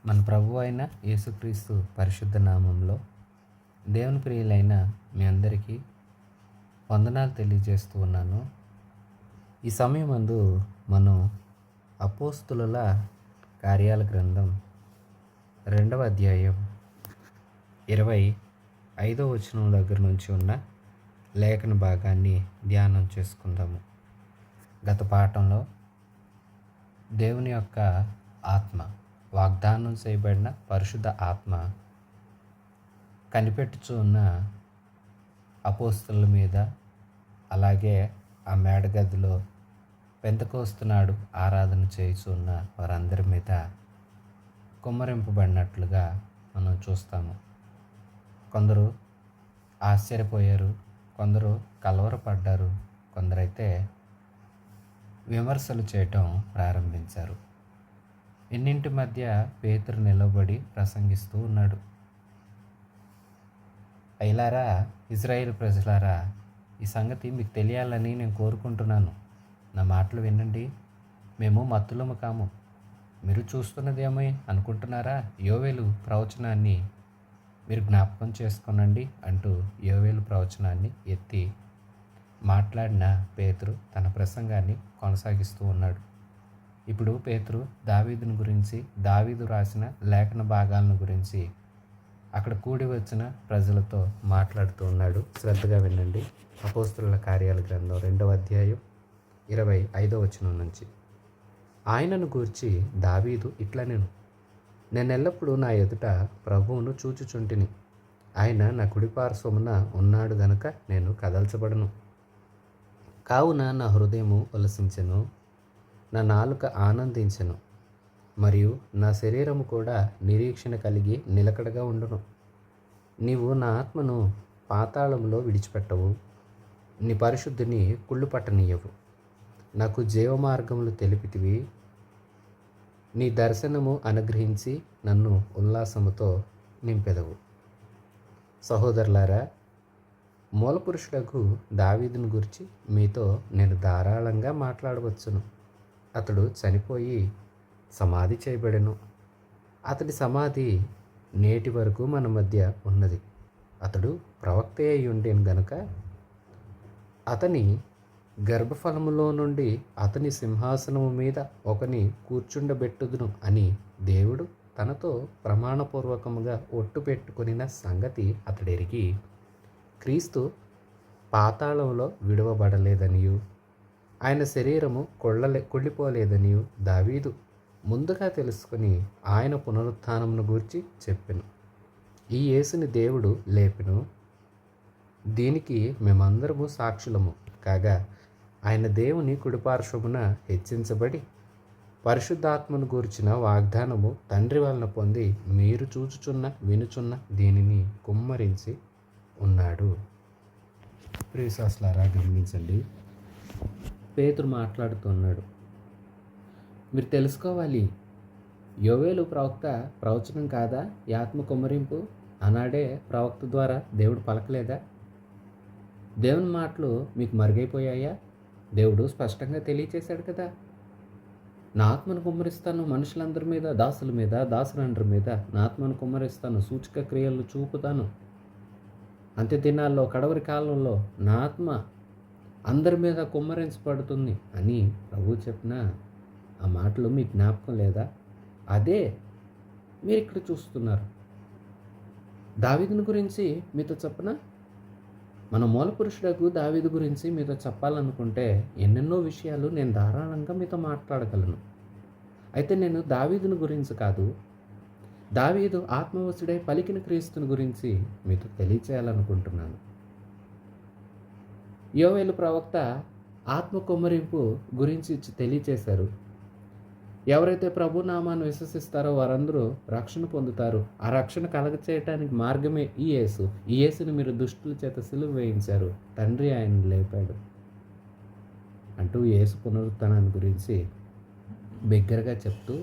మన ప్రభు అయిన యేసుక్రీస్తు పరిశుద్ధ నామంలో దేవుని ప్రియులైన మీ అందరికీ వందనాలు తెలియజేస్తూ ఉన్నాను. ఈ సమయమందు మనం అపోస్తులుల కార్యాల గ్రంథం 2వ అధ్యాయం 25వ వచనం దగ్గర నుంచి ఉన్న లేఖన భాగాన్ని ధ్యానం చేసుకుందాము. గత పాఠంలో దేవుని యొక్క ఆత్మ, వాగ్దానం చేయబడిన పరిశుద్ధ ఆత్మ కనిపెట్టుచు ఉన్న అపోస్తలుల మీద, అలాగే ఆ మేడగదిలో పెంతెకొస్తు ఆరాధన చేయుచున్న వారందరి మీద కుమ్మరింపబడినట్లుగా మనం చూస్తాము. కొందరు ఆశ్చర్యపోయారు, కొందరు కలవరపడ్డారు, కొందరైతే విమర్శలు చేయటం ప్రారంభించారు. ఇన్నింటి మధ్య పేతురు నిలబడి ప్రసంగిస్తూ ఉన్నాడు. అయ్యలారా, ఇజ్రాయేల్ ప్రజలారా, ఈ సంగతి మీకు తెలియాలని నేను కోరుకుంటున్నాను. నా మాటలు వినండి. మేము మత్తులము కాము. మీరు చూస్తున్నదేమో అనుకుంటున్నారా? యోవేలు ప్రవచనాన్ని మీరు జ్ఞాపకం చేసుకోనండి అంటూ యోవేలు ప్రవచనాన్ని ఎత్తి మాట్లాడిన పేతురు తన ప్రసంగాన్ని కొనసాగిస్తూ ఉన్నాడు. ఇప్పుడు పేతురు దావీదుని గురించి, దావీదు రాసిన లేఖన భాగాలను గురించి అక్కడ కూడి వచ్చిన ప్రజలతో మాట్లాడుతూ ఉన్నాడు. శ్రద్ధగా వినండి. అపోస్తలుల కార్యాల గ్రంథం 2వ అధ్యాయం 25వ వచనం నుంచి. ఆయనను గూర్చి దావీదు ఇట్లా నేనెల్లప్పుడూ నా ఎదుట ప్రభువును చూచుచుంటిని. ఆయన నా కుడిపార్శ్వమున ఉన్నాడు గనుక నేను కదల్చబడను. కావున నా హృదయము ఉల్లసించెను, నా నాలుక ఆనందించెను, మరియు నా శరీరము కూడా నిరీక్షణ కలిగి నిలకడగా ఉండును. నీవు నా ఆత్మను పాతాళంలో విడిచిపెట్టవు, నీ పరిశుద్ధిని కుళ్ళు పట్టనీయవు. నాకు జీవమార్గములు తెలిపితివి, నీ దర్శనము అనుగ్రహించి నన్ను ఉల్లాసముతో నింపెదవు. సహోదరులారా, మూలపురుషులకు దావీదును గురించి మీతో నేను ధారాళంగా మాట్లాడవచ్చును. అతడు చనిపోయి సమాధి చేయబడెను. అతడి సమాధి నేటి వరకు మన మధ్య ఉన్నది. అతడు ప్రవక్త అయి ఉండేను గనుక అతని గర్భఫలములో నుండి అతని సింహాసనము మీద ఒకని కూర్చుండబెట్టుదును అని దేవుడు తనతో ప్రమాణపూర్వకముగా ఒట్టు పెట్టుకొనిన సంగతి అతడెరిగి, క్రీస్తు పాతాళంలో విడవబడలేదనియు ఆయన శరీరము కుళ్ళిపోలేదనియు దావీదు ముందుగా తెలుసుకుని ఆయన పునరుత్థానమును గూర్చి చెప్పెను. ఈ యేసుని దేవుడు లేపెను. దీనికి మేమందరము సాక్షులము కాగా ఆయన దేవుని కుడిపార్శ్వమున హెచ్చించబడి పరిశుద్ధాత్మను గూర్చిన వాగ్దానము తండ్రి వలన పొంది మీరు చూచుచున్న వినుచున్న దీనిని కుమ్మరించి ఉన్నాడు. ప్రియశ్వాసులారా, గమనించండి. పేతురు మాట్లాడుతున్నాడు. మీరు తెలుసుకోవాలి, యోవేలు ప్రవక్త ప్రవచనం కాదా ఈ ఆత్మ కుమ్మరింపు? ఆనాడే ప్రవక్త ద్వారా దేవుడు పలకలేదా? దేవుని మాటలు మీకు మరుగైపోయాయా? దేవుడు స్పష్టంగా తెలియచేశాడు కదా, నా ఆత్మను కుమ్మరిస్తాను మనుషులందరి మీద, దాసుల మీద, దాసులందరి మీద నా ఆత్మను కుమ్మరిస్తాను, సూచక క్రియలు చూపుతాను. అంత్య దినాల్లో, కడవరి కాలంలో నా ఆత్మ అందరి మీద కుమ్మరించబడుతుంది అని ప్రభువు చెప్పిన ఆ మాటలు మీకు జ్ఞాపకం లేదా? అదే మీరు ఇక్కడ చూస్తున్నారు. దావీదుని గురించి మీతో చెప్పనా? మన మూలపురుషులకు దావీదు గురించి మీతో చెప్పాలనుకుంటే ఎన్నెన్నో విషయాలు నేను ధారాళంగా మీతో మాట్లాడగలను. అయితే నేను దావీదుని గురించి కాదు, దావీదు ఆత్మవశుడై పలికిన క్రీస్తుని గురించి మీతో తెలియచేయాలనుకుంటున్నాను. యోవేలు ప్రవక్త ఆత్మ కుమ్మరింపు గురించి తెలియచేశారు. ఎవరైతే ప్రభు నామాన్ని విశ్వసిస్తారో వారందరూ రక్షణ పొందుతారు. ఆ రక్షణ కలగచేయటానికి మార్గమే ఈ యేసు. ఈ యేసుని మీరు దుష్టుల చేత సిలువ వేయించారు, తండ్రి ఆయన లేపాడు అంటూ యేసు పునరుత్థానాన్ని గురించి బిగ్గరగా చెప్తూ,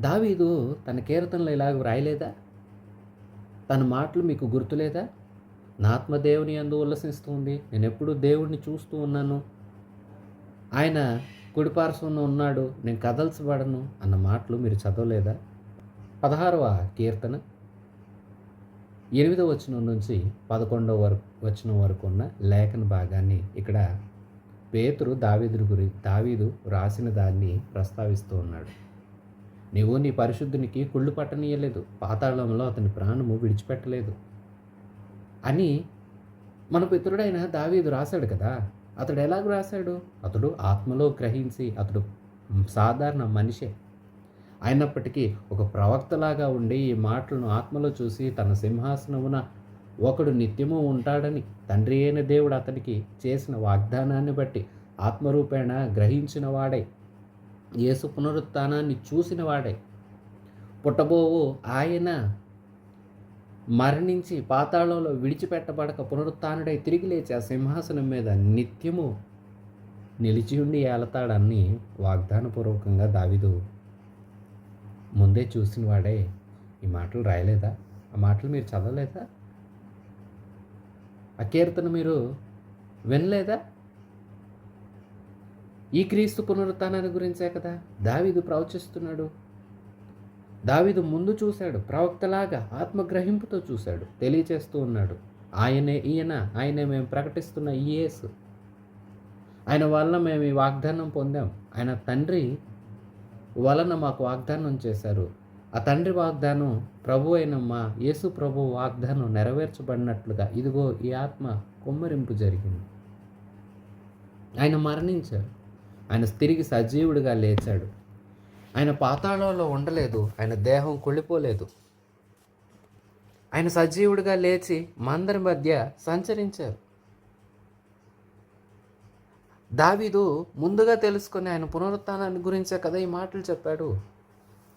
దావీదు తన కీర్తనలు ఇలాగ వ్రాయలేదా? తన మాటలు మీకు గుర్తులేదా? నా ఆత్మ దేవుని యందు ఉల్లసిస్తుంది, నేను ఎప్పుడు దేవుడిని చూస్తూ ఉన్నాను, ఆయన కుడిపార్శ్వన ఉన్నాడు, నేను కదల్చబడను అన్న మాటలు మీరు చదవలేదా? 16వ కీర్తన 8వ వచనం నుంచి 11వ వచనం వరకు ఉన్న లేఖన భాగాన్ని ఇక్కడ పేతురు దావీదు రాసిన దాన్ని ప్రస్తావిస్తూ ఉన్నాడు. నీవు నీ పరిశుద్ధునికి కుళ్ళు పట్టనీయలేదు, పాతాళంలో అతని ప్రాణము విడిచిపెట్టలేదు అని మన పితరుడైన దావీదు రాశాడు కదా. అతడు ఎలాగ రాశాడు? అతడు ఆత్మలో గ్రహించి, అతడు సాధారణ మనిషే అయినప్పటికీ ఒక ప్రవక్తలాగా ఉండి ఈ మాటలను ఆత్మలో చూసి తన సింహాసనమున ఒకడు నిత్యము ఉంటాడని తండ్రి అయిన దేవుడు అతనికి చేసిన వాగ్దానాన్ని బట్టి ఆత్మరూపేణ గ్రహించిన వాడై, యేసు పునరుత్థానాన్ని చూసిన వాడై, పుట్టబోవు ఆయన మరణించి పాతాళంలో విడిచిపెట్టబడక పునరుత్థానుడై తిరిగి లేచి ఆ సింహాసనం మీద నిత్యము నిలిచి ఉండి ఏలతాడని వాగ్దానపూర్వకంగా దావీదు ముందే చూసిన వాడే ఈ మాటలు రాయలేదా? ఆ మాటలు మీరు చదవలేదా? ఆ కీర్తన మీరు వినలేదా? ఈ క్రీస్తు పునరుత్థానాన్ని గురించే కదా దావీదు ప్రవచిస్తున్నాడు. దావీదు ముందు చూశాడు, ప్రవక్తలాగా ఆత్మగ్రహింపుతో చూశాడు, తెలియచేస్తూ ఉన్నాడు. ఆయనే మేము ప్రకటిస్తున్న ఈ యేసు, ఆయన వలన మేము ఈ వాగ్దానం పొందాం. ఆయన తండ్రి వలన మాకు వాగ్దానం చేశారు. ఆ తండ్రి వాగ్దానం ప్రభు అయిన మా యేసు ప్రభు వాగ్దానం నెరవేర్చబడినట్లుగా ఇదిగో ఈ ఆత్మ కుమ్మరింపు జరిగింది. ఆయన మరణించాడు, ఆయన తిరిగి సజీవుడిగా లేచాడు. ఆయన పాతాళంలో ఉండలేదు, ఆయన దేహం కుళ్ళిపోలేదు. ఆయన సజీవుడిగా లేచి మందరి మధ్య సంచరించారు. దావీదు ముందుగా తెలుసుకొని ఆయన పునరుత్థానాన్ని గురించే కదా ఈ మాటలు చెప్పాడు.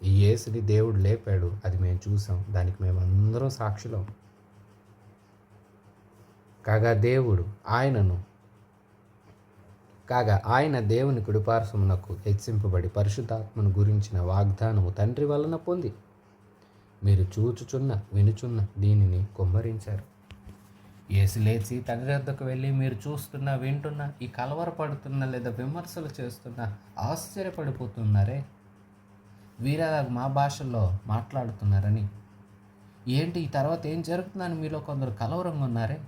ఈ యేసుని దేవుడు లేపాడు, అది మేము చూసాం, దానికి మేము అందరం సాక్షులం. కాగా ఆయన దేవుని కుడిపార్శ్వమునకు హెచ్చింపబడి పరిశుద్ధాత్మను గురించిన వాగ్దానము తండ్రి వలన పొంది మీరు చూచుచున్న వినుచున్న దీనిని కుమ్మరించారు. యేసు లేచి తండ్రి వద్దకు వెళ్ళి మీరు చూస్తున్న వింటున్న ఈ కలవరపడుతున్న లేదా విమర్శలు చేస్తున్న ఆశ్చర్యపడిపోతున్నారే, వీరలా మా భాషల్లో మాట్లాడుతున్నారని, ఏంటి ఈ తర్వాత ఏం జరుగుతుందని మీలో కొందరు కలవరంగా ఉన్నారే,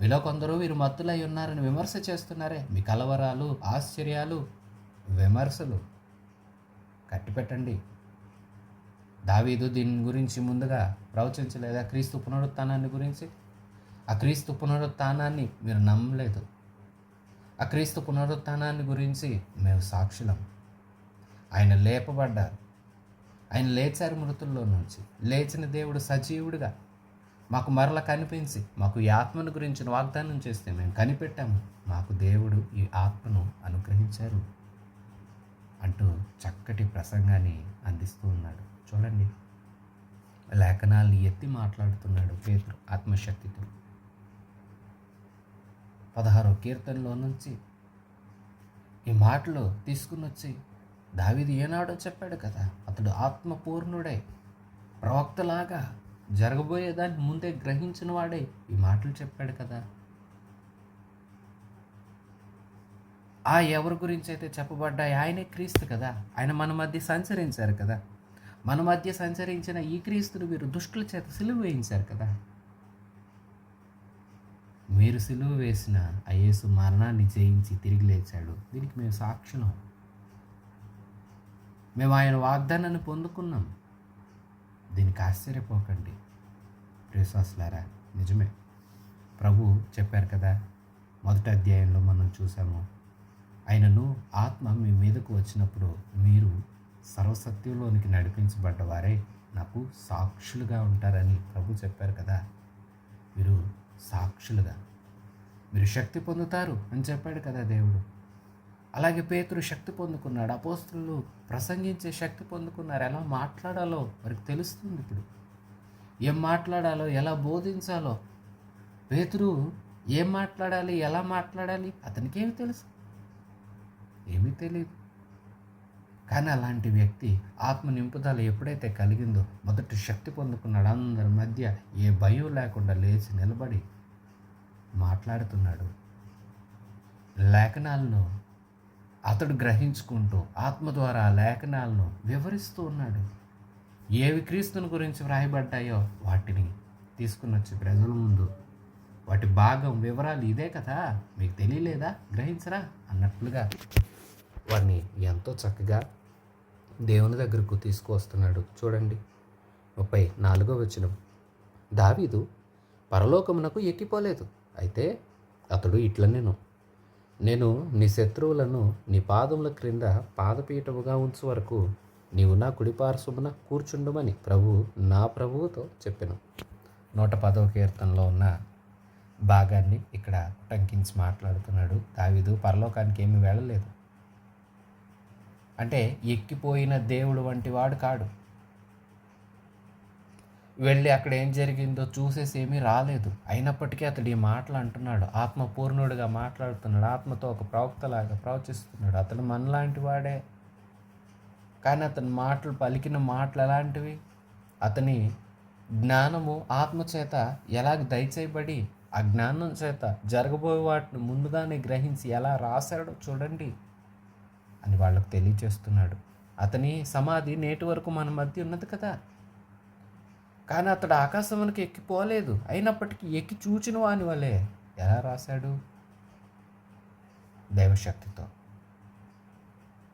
మీలో కొందరు వీరు మత్తులై ఉన్నారని విమర్శ చేస్తున్నారే. మీ కలవరాలు, ఆశ్చర్యాలు, విమర్శలు కట్టిపెట్టండి. దావీదు దీని గురించి ముందుగా ప్రవచించలేదా? క్రీస్తు పునరుత్థానాన్ని గురించి. ఆ క్రీస్తు పునరుత్థానాన్ని మీరు నమ్మలేదు. ఆ క్రీస్తు పునరుత్థానాన్ని గురించి మేము సాక్షులం. ఆయన లేపబడ్డారు, ఆయన లేచారు మృతుల్లో నుంచి. లేచిన దేవుడు సజీవుడిగా మాకు మరల కనిపించి మాకు ఈ ఆత్మను గురించిన వాగ్దానం చేస్తే మేము కనిపెట్టాము, మాకు దేవుడు ఈ ఆత్మను అనుగ్రహించారు అంటూ చక్కటి ప్రసంగాన్ని అందిస్తూ ఉన్నాడు. చూడండి, లేఖనాల్ని ఎత్తి మాట్లాడుతున్నాడు పేతురు ఆత్మశక్తితో. 16వ కీర్తనలో నుంచి ఈ మాటలు తీసుకుని వచ్చి దావీదు ఏనాడో చెప్పాడు కదా, అతడు ఆత్మపూర్ణుడై ప్రవక్తలాగా జరగబోయేదాన్ని ముందే గ్రహించిన వాడే ఈ మాటలు చెప్పాడు కదా. ఆ ఎవరి గురించి అయితే చెప్పబడ్డాయి ఆయనే క్రీస్తు కదా. ఆయన మన మధ్య సంచరించారు కదా. మన మధ్య సంచరించిన ఈ క్రీస్తును మీరు దుష్టుల చేత సిలువ వేయించారు కదా. మీరు సిలువ వేసిన ఆ యేసు మరణాన్ని జయించి తిరిగి లేచాడు. దీనికి మేము సాక్షులం. మేము ఆయన వాగ్దానాన్ని పొందుకున్నాం. దీనికి ఆశ్చర్యపోకండి ప్రియశ్వాసులారా. నిజమే, ప్రభు చెప్పారు కదా, మొదటి అధ్యాయంలో మనం చూసాము, ఆయనను ఆత్మ మీ మీదకు వచ్చినప్పుడు మీరు సర్వసత్యంలోనికి నడిపించబడ్డవారే నాకు సాక్షులుగా ఉంటారని ప్రభు చెప్పారు కదా. మీరు సాక్షులుగా, మీరు శక్తి పొందుతారు అని చెప్పాడు కదా దేవుడు. అలాగే పేతురు శక్తి పొందుకున్నాడు. అపోస్తలులు ప్రసంగించే శక్తి పొందుకున్నారు. ఎలా మాట్లాడాలో వారికి తెలుస్తుంది. ఇప్పుడు ఏం మాట్లాడాలో, ఎలా బోధించాలో, పేతురు ఏం మాట్లాడాలి, ఎలా మాట్లాడాలి అతనికి ఏమి తెలుసు? ఏమీ తెలియదు. కానీ అలాంటి వ్యక్తి ఆత్మ నింపుదల ఎప్పుడైతే కలిగిందో మొదటి శక్తి పొందుకున్నాడు. అందరి మధ్య ఏ భయం లేకుండా లేచి నిలబడి మాట్లాడుతున్నాడు. లేఖనాలను అతడు గ్రహించుకుంటూ ఆత్మ ద్వారా లేఖనాలను వివరిస్తూ ఉన్నాడు. ఏవి క్రీస్తుని గురించి వ్రాయబడ్డాయో వాటిని తీసుకుని వచ్చి ప్రజల ముందు వాటి భాగం వివరాలు ఇదే కదా, మీకు తెలియలేదా, గ్రహించరా అన్నట్లుగా వారిని ఎంతో చక్కగా దేవుని దగ్గరకు తీసుకువస్తున్నాడు. చూడండి 34వ వచనం. దావీదు పరలోకమునకు ఎక్కిపోలేదు, అయితే అతడు ఇట్లనెను, నేను నీ శత్రువులను నీ పాదముల క్రింద పాదపీఠముగా ఉంచు వరకు నీవు నా కుడిపార్శ్వమున కూర్చుండుమని నా ప్రభువుతో చెప్పెను. 110వ కీర్తనలో ఉన్న భాగాన్ని ఇక్కడ టంకించి మాట్లాడుతున్నాడు. దావీదు పరలోకానికి ఏమీ వెళ్ళలేదు, అంటే ఎక్కిపోయిన దేవుడు వంటి వాడు కాడు. వెళ్ళి అక్కడ ఏం జరిగిందో చూసేసి ఏమీ రాలేదు. అయినప్పటికీ అతడు ఈ మాటలు అంటున్నాడు, ఆత్మపూర్ణుడిగా మాట్లాడుతున్నాడు, ఆత్మతో ఒక ప్రవక్తలాగా ప్రవచిస్తున్నాడు. అతడు మనలాంటి వాడే, కానీ అతని మాటలు పలికిన మాటలు ఎలాంటివి? అతని జ్ఞానము ఆత్మచేత ఎలాగ దయచేయబడి ఆ జ్ఞానం చేత జరగబోయే వాటిని ముందుగానే గ్రహించి ఎలా రాశాడో చూడండి అని వాళ్ళకు తెలియచేస్తున్నాడు. అతని సమాధి నేటి వరకు మన మధ్య ఉన్నది కదా, కానీ అతడు ఆకాశమునికి ఎక్కిపోలేదు. అయినప్పటికీ ఎక్కి చూచిన వాని వలె ఎలా రాశాడు? దైవశక్తితో,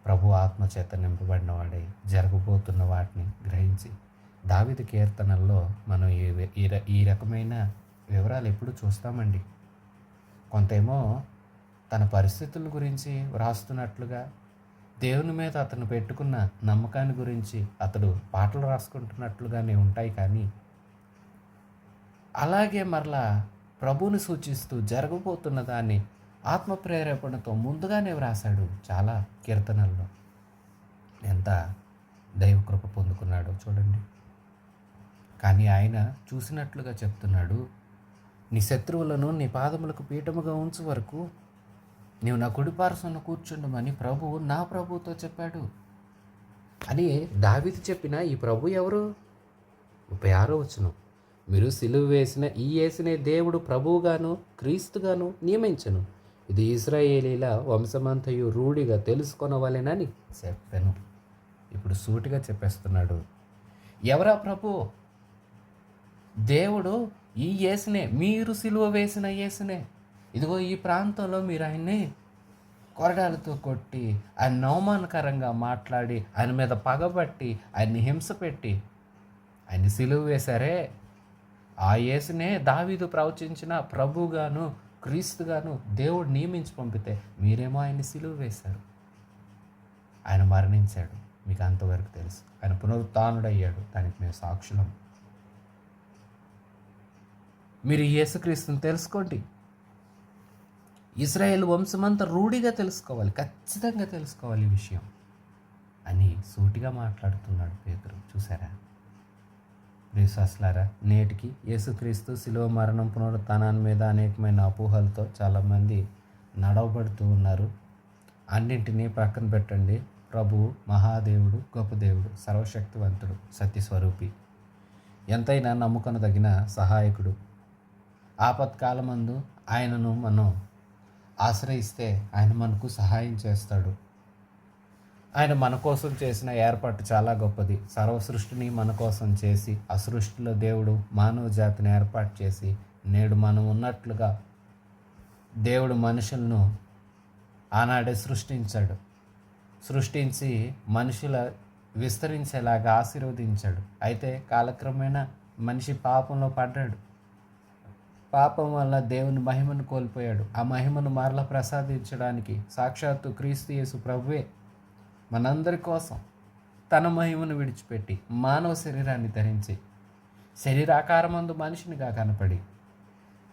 ప్రభు ఆత్మచేత నింపబడిన వాడే జరగబోతున్న వాటిని గ్రహించి. దావీదు కీర్తనల్లో మనం ఈ రకమైన వివరాలు ఎప్పుడు చూస్తామండి. కొంతేమో తన పరిస్థితుల గురించి వ్రాస్తున్నట్లుగా, దేవుని మీద అతను పెట్టుకున్న నమ్మకాన్ని గురించి అతడు పాటలు రాసుకుంటున్నట్లుగానే ఉంటాయి. కానీ అలాగే మరలా ప్రభువుని సూచిస్తూ జరగబోతున్న దాన్ని ఆత్మ ప్రేరేపణతో ముందుగానే వ్రాసాడు చాలా కీర్తనల్లో. ఎంత దైవకృప పొందుకున్నాడో చూడండి. కానీ ఆయన చూసినట్లుగా చెప్తున్నాడు, నీ శత్రువులను నీ పాదములకు పీఠముగా ఉంచు వరకు నీవు నా కుడిపార్శ్వన కూర్చుండమని నా ప్రభువుతో చెప్పాడు అని దావీదు చెప్పిన ఈ ప్రభు ఎవరు? 36వ వచనం. మీరు సిలువ వేసిన ఈ యేసునే దేవుడు ప్రభువుగాను క్రీస్తుగాను నియమించను, ఇది ఇశ్రాయేలీల వంశమంతయు రూఢిగా తెలుసుకొనవలెనని చెప్పాను. ఇప్పుడు సూటిగా చెప్పేస్తున్నాడు, ఎవరా ప్రభు? దేవుడు ఈ యేసునే, మీరు సిలువ వేసిన యేసునే. ఇదిగో ఈ ప్రాంతంలో మీరు ఆయన్ని కొరడాలతో కొట్టి, ఆయన అవమానకరంగా మాట్లాడి, ఆయన మీద పగబట్టి, ఆయన్ని హింస పెట్టి ఆయన్ని సిలువ వేశారే, ఆ యేసునే దావీదు ప్రవచించిన ప్రభుగాను క్రీస్తుగాను దేవుడు నియమించి పంపితే మీరేమో ఆయన్ని సిలువ వేశారు. ఆయన మరణించాడు, మీకు అంతవరకు తెలుసు. ఆయన పునరుత్థానుడయ్యాడు, దానికి మేము సాక్షులం. మీరు యేసుక్రీస్తుని తెలుసుకోండి. ఇశ్రాయేలు వంశమంతా రూఢిగా తెలుసుకోవాలి, ఖచ్చితంగా తెలుసుకోవాలి ఈ విషయం అని సూటిగా మాట్లాడుతున్నాడు పేతురు. చూసారా విశ్వాసులారా, నేటికి యేసుక్రీస్తు శిలువ మరణం పునరుత్థానాన్ని మీద అనేకమైన అపోహలతో చాలామంది నడవబడుతూ ఉన్నారు. అన్నింటినీ ప్రక్కన పెట్టండి. ప్రభు మహాదేవుడు, గొప్ప దేవుడు, సర్వశక్తివంతుడు, సత్యస్వరూపి, ఎంతైనా నమ్ముకొనదగిన సహాయకుడు. ఆపత్కాలమందు ఆయనను మనం ఆశ్రయిస్తే ఆయన మనకు సహాయం చేస్తాడు. ఆయన మన కోసం చేసిన ఏర్పాటు చాలా గొప్పది. సర్వ సృష్టిని మన కోసం చేసి, ఆ సృష్టిలో దేవుడు మానవ జాతిని ఏర్పాటు చేసి, నేడు మనం ఉన్నట్లుగా దేవుడు మనుషులను ఆనాడే సృష్టించి మనుషుల విస్తరించేలాగా ఆశీర్వదించాడు. అయితే కాలక్రమేణా మనిషి పాపంలో పడ్డాడు. పాపం వల్ల దేవుని మహిమను కోల్పోయాడు. ఆ మహిమను మరలా ప్రసాదించడానికి సాక్షాత్తు క్రీస్తు యేసు ప్రభువే మనందరి కోసం తన మహిమను విడిచిపెట్టి మానవ శరీరాన్ని ధరించి శరీరాకారమందు మనిషినిగా కనపడి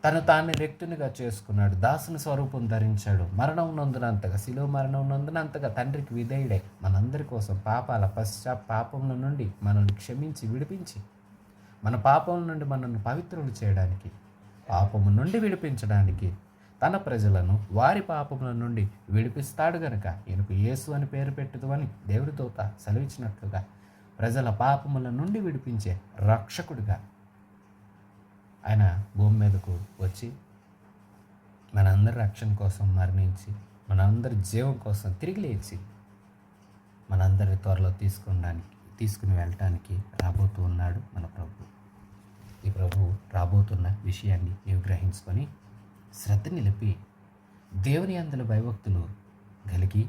తను తాన్ని వ్యక్తునిగా చేసుకున్నాడు. దాసుని స్వరూపం ధరించాడు. మరణం నందునంతగా, శిలువ మరణం నందునంతగా తండ్రికి విధేయుడే మనందరి కోసం పాపాల పాపముల నుండి మనల్ని క్షమించి విడిపించి, మన పాపముల నుండి మనల్ని పవిత్రులు చేయడానికి, పాపము నుండి విడిపించడానికి, తన ప్రజలను వారి పాపముల నుండి విడిపిస్తాడు గనుక ఈయనకు యేసు అని పేరు పెట్టుదు అని దేవుడి దూత సెలవిచ్చినట్లుగా ప్రజల పాపముల నుండి విడిపించే రక్షకుడిగా ఆయన భూమి మీదకు వచ్చి మనందరి రక్షణ కోసం మరణించి, మనందరి జీవం కోసం తిరిగి లేచి మనందరి త్వరలో తీసుకుని వెళ్ళటానికి రాబోతూ ఉన్నాడు మన ప్రభు. ఈ ప్రభు రాబోతున్న విషయాన్ని నీవు గ్రహించుకొని శ్రద్ధ నిలిపి దేవుని అందులో భయభక్తులు కలిగి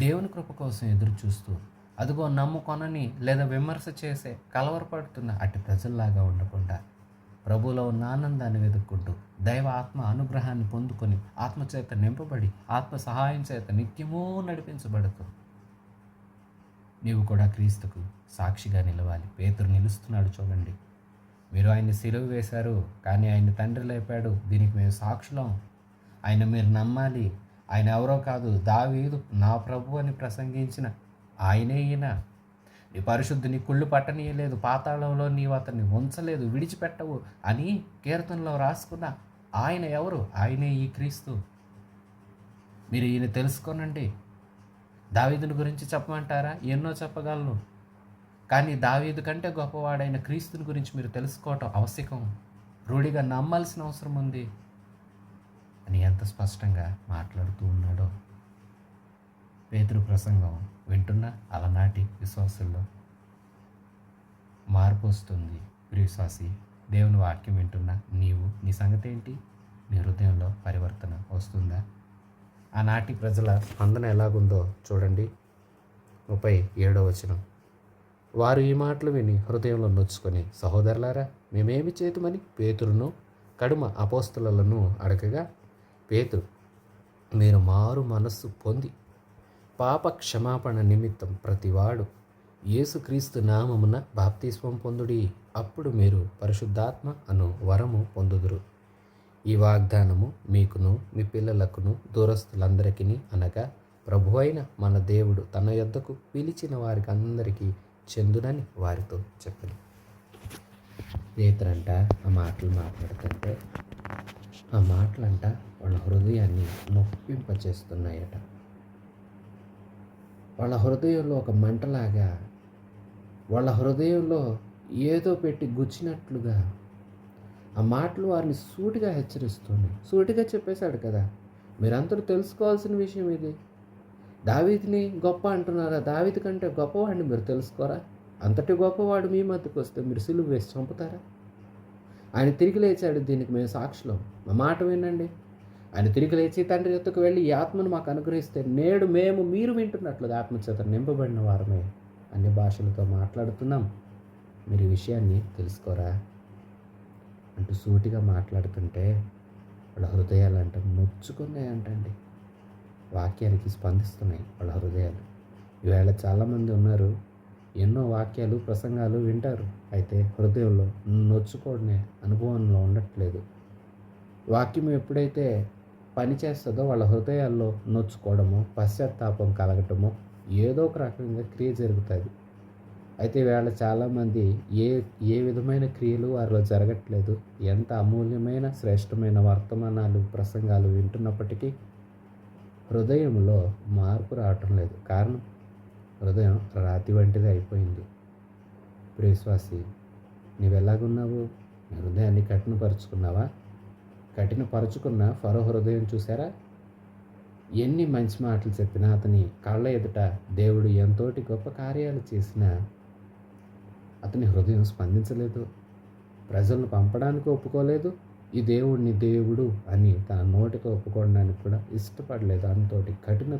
దేవుని కృప కోసం ఎదురు చూస్తూ అదిగో నమ్ముకొనని లేదా విమర్శ చేసే కలవరపడుతున్న అటు ప్రజల్లాగా ఉండకుండా ప్రభువులో ఉన్న ఆనందాన్ని వెతుక్కుంటూ దైవ ఆత్మ అనుగ్రహాన్ని పొందుకొని ఆత్మచేత నింపబడి ఆత్మ సహాయం చేత నిత్యమూ నడిపించబడుతూ నీవు కూడా క్రీస్తుకు సాక్షిగా నిలవాలి. పేతురు నిలుస్తున్నాడు చూడండి. మీరు ఆయన్ని సిలువ వేశారు, కానీ ఆయన తండ్రి లేపాడు, దీనికి మేము సాక్షులం, ఆయన మీరు నమ్మాలి, ఆయన ఎవరో కాదు, దావీదు నా ప్రభు అని ప్రసంగించిన ఆయనే ఈయన, నీ పరిశుద్ధుని కుళ్ళు పట్టనీయలేదు, పాతాళంలో నీవు అతన్ని ఉంచలేదు, విడిచిపెట్టవు అని కీర్తనలో రాసుకున్న ఆయన ఎవరు? ఆయనే ఈ క్రీస్తు. మీరు ఈయన తెలుసుకోనండి. దావీదుని గురించి చెప్పమంటారా? ఎన్నో చెప్పగలను, కానీ దావీదు కంటే గొప్పవాడైన క్రీస్తుని గురించి మీరు తెలుసుకోవటం ఆవశ్యకం, రూఢిగా నమ్మాల్సిన అవసరం ఉంది అని ఎంత స్పష్టంగా మాట్లాడుతూ ఉన్నాడో. పేతురు ప్రసంగం వింటున్న అలనాటి విశ్వాసుల్లో మార్పు వస్తుంది. విశ్వాసి, దేవుని వాక్యం వింటున్నా నీవు, నీ సంగతి ఏంటి? నీ హృదయంలో పరివర్తన వస్తుందా? ఆనాటి ప్రజల స్పందన ఎలాగుందో చూడండి. 37వ వచనం. వారు ఈ మాటలు విని హృదయంలో నొచ్చుకొని, సహోదరులారా, మేమేమి చేతుమని పేతురును కడుమ అపోస్తలులను అడగగా, పేతురు, మీరు మారు మనస్సు పొంది పాప క్షమాపణ నిమిత్తం ప్రతివాడు యేసుక్రీస్తు నామమున బాప్తిస్మం పొందుడి, అప్పుడు మీరు పరిశుద్ధాత్మ అను వరము పొందుదురు. ఈ వాగ్దానము మీకును మీ పిల్లలకును దూరస్తులందరికీ అనగా ప్రభువైన మన దేవుడు తన యొద్దకు పిలిచిన వారికి అందరికీ చెందునని వారితో చెప్పను. పేతురంట ఆ మాటలు మాట్లాడుతుంటే ఆ మాటలంట వాళ్ళ హృదయాన్ని నొప్పింపచేస్తున్నాయట. వాళ్ళ హృదయంలో ఒక మంటలాగా, వాళ్ళ హృదయంలో ఏదో పెట్టి గుచ్చినట్లుగా ఆ మాటలు వారిని సూటిగా హెచ్చరిస్తున్నాయి. సూటిగా చెప్పేశాడు కదా, మీరందరూ తెలుసుకోవాల్సిన విషయం ఇది. దావీదుని గొప్ప అంటున్నారా? దావీదు కంటే గొప్పవాడిని మీరు తెలుసుకోరా? అంతటి గొప్పవాడు మీ మధ్యకు వస్తే మీరు సిలువ వేసి చంపుతారా? ఆయన తిరిగి లేచాడు, దీనికి మేము సాక్షులం. మా మాట వినండి. ఆయన తిరిగి లేచి తండ్రి యొద్దకు వెళ్ళి ఈ ఆత్మను మాకు అనుగ్రహిస్తే నేడు మేము మీరు వింటున్నట్లుగా ఆత్మచేత నింపబడిన వారమే అన్ని భాషలతో మాట్లాడుతున్నాం, మీరు ఈ విషయాన్ని తెలుసుకోరా అంటూ సూటిగా మాట్లాడుతుంటే వాళ్ళ హృదయాలు అంట నొచ్చుకున్నాయంటండి. వాక్యానికి స్పందిస్తున్నాయి వాళ్ళ హృదయాలు. ఈవేళ చాలామంది ఉన్నారు, ఎన్నో వాక్యాలు ప్రసంగాలు వింటారు, అయితే హృదయంలో నొచ్చుకోవడమే అనుభవంలో ఉండట్లేదు. వాక్యం ఎప్పుడైతే పని చేస్తుందో వాళ్ళ హృదయాల్లో నొచ్చుకోవడము, పశ్చాత్తాపం కలగటము, ఏదో ఒక రకంగా క్రియ జరుగుతుంది. అయితే ఈవేళ చాలామంది ఏ విధమైన క్రియలు వారిలో జరగట్లేదు. ఎంత అమూల్యమైన శ్రేష్టమైన వర్తమానాలు ప్రసంగాలు వింటున్నప్పటికీ హృదయంలో మార్పు రావటం లేదు. కారణం, హృదయం రాతి వంటిది అయిపోయింది. ప్రియవిశ్వాసి, నీవు ఎలాగున్నావు? నీ హృదయాన్ని కఠినపరుచుకున్నావా? కఠినపరుచుకున్న ఫరో హృదయం చూసారా? ఎన్ని మంచి మాటలు చెప్పినా, అతని కళ్ళ ఎదుట దేవుడు ఎంతోటి గొప్ప కార్యాలు చేసినా అతని హృదయం స్పందించలేదు. ప్రజలను పంపడానికి ఒప్పుకోలేదు. ఈ దేవుడిని దేవుడు అని తన నోటితో ఒప్పుకోవడానికి కూడా ఇష్టపడలేదు. అంతోటి కఠిన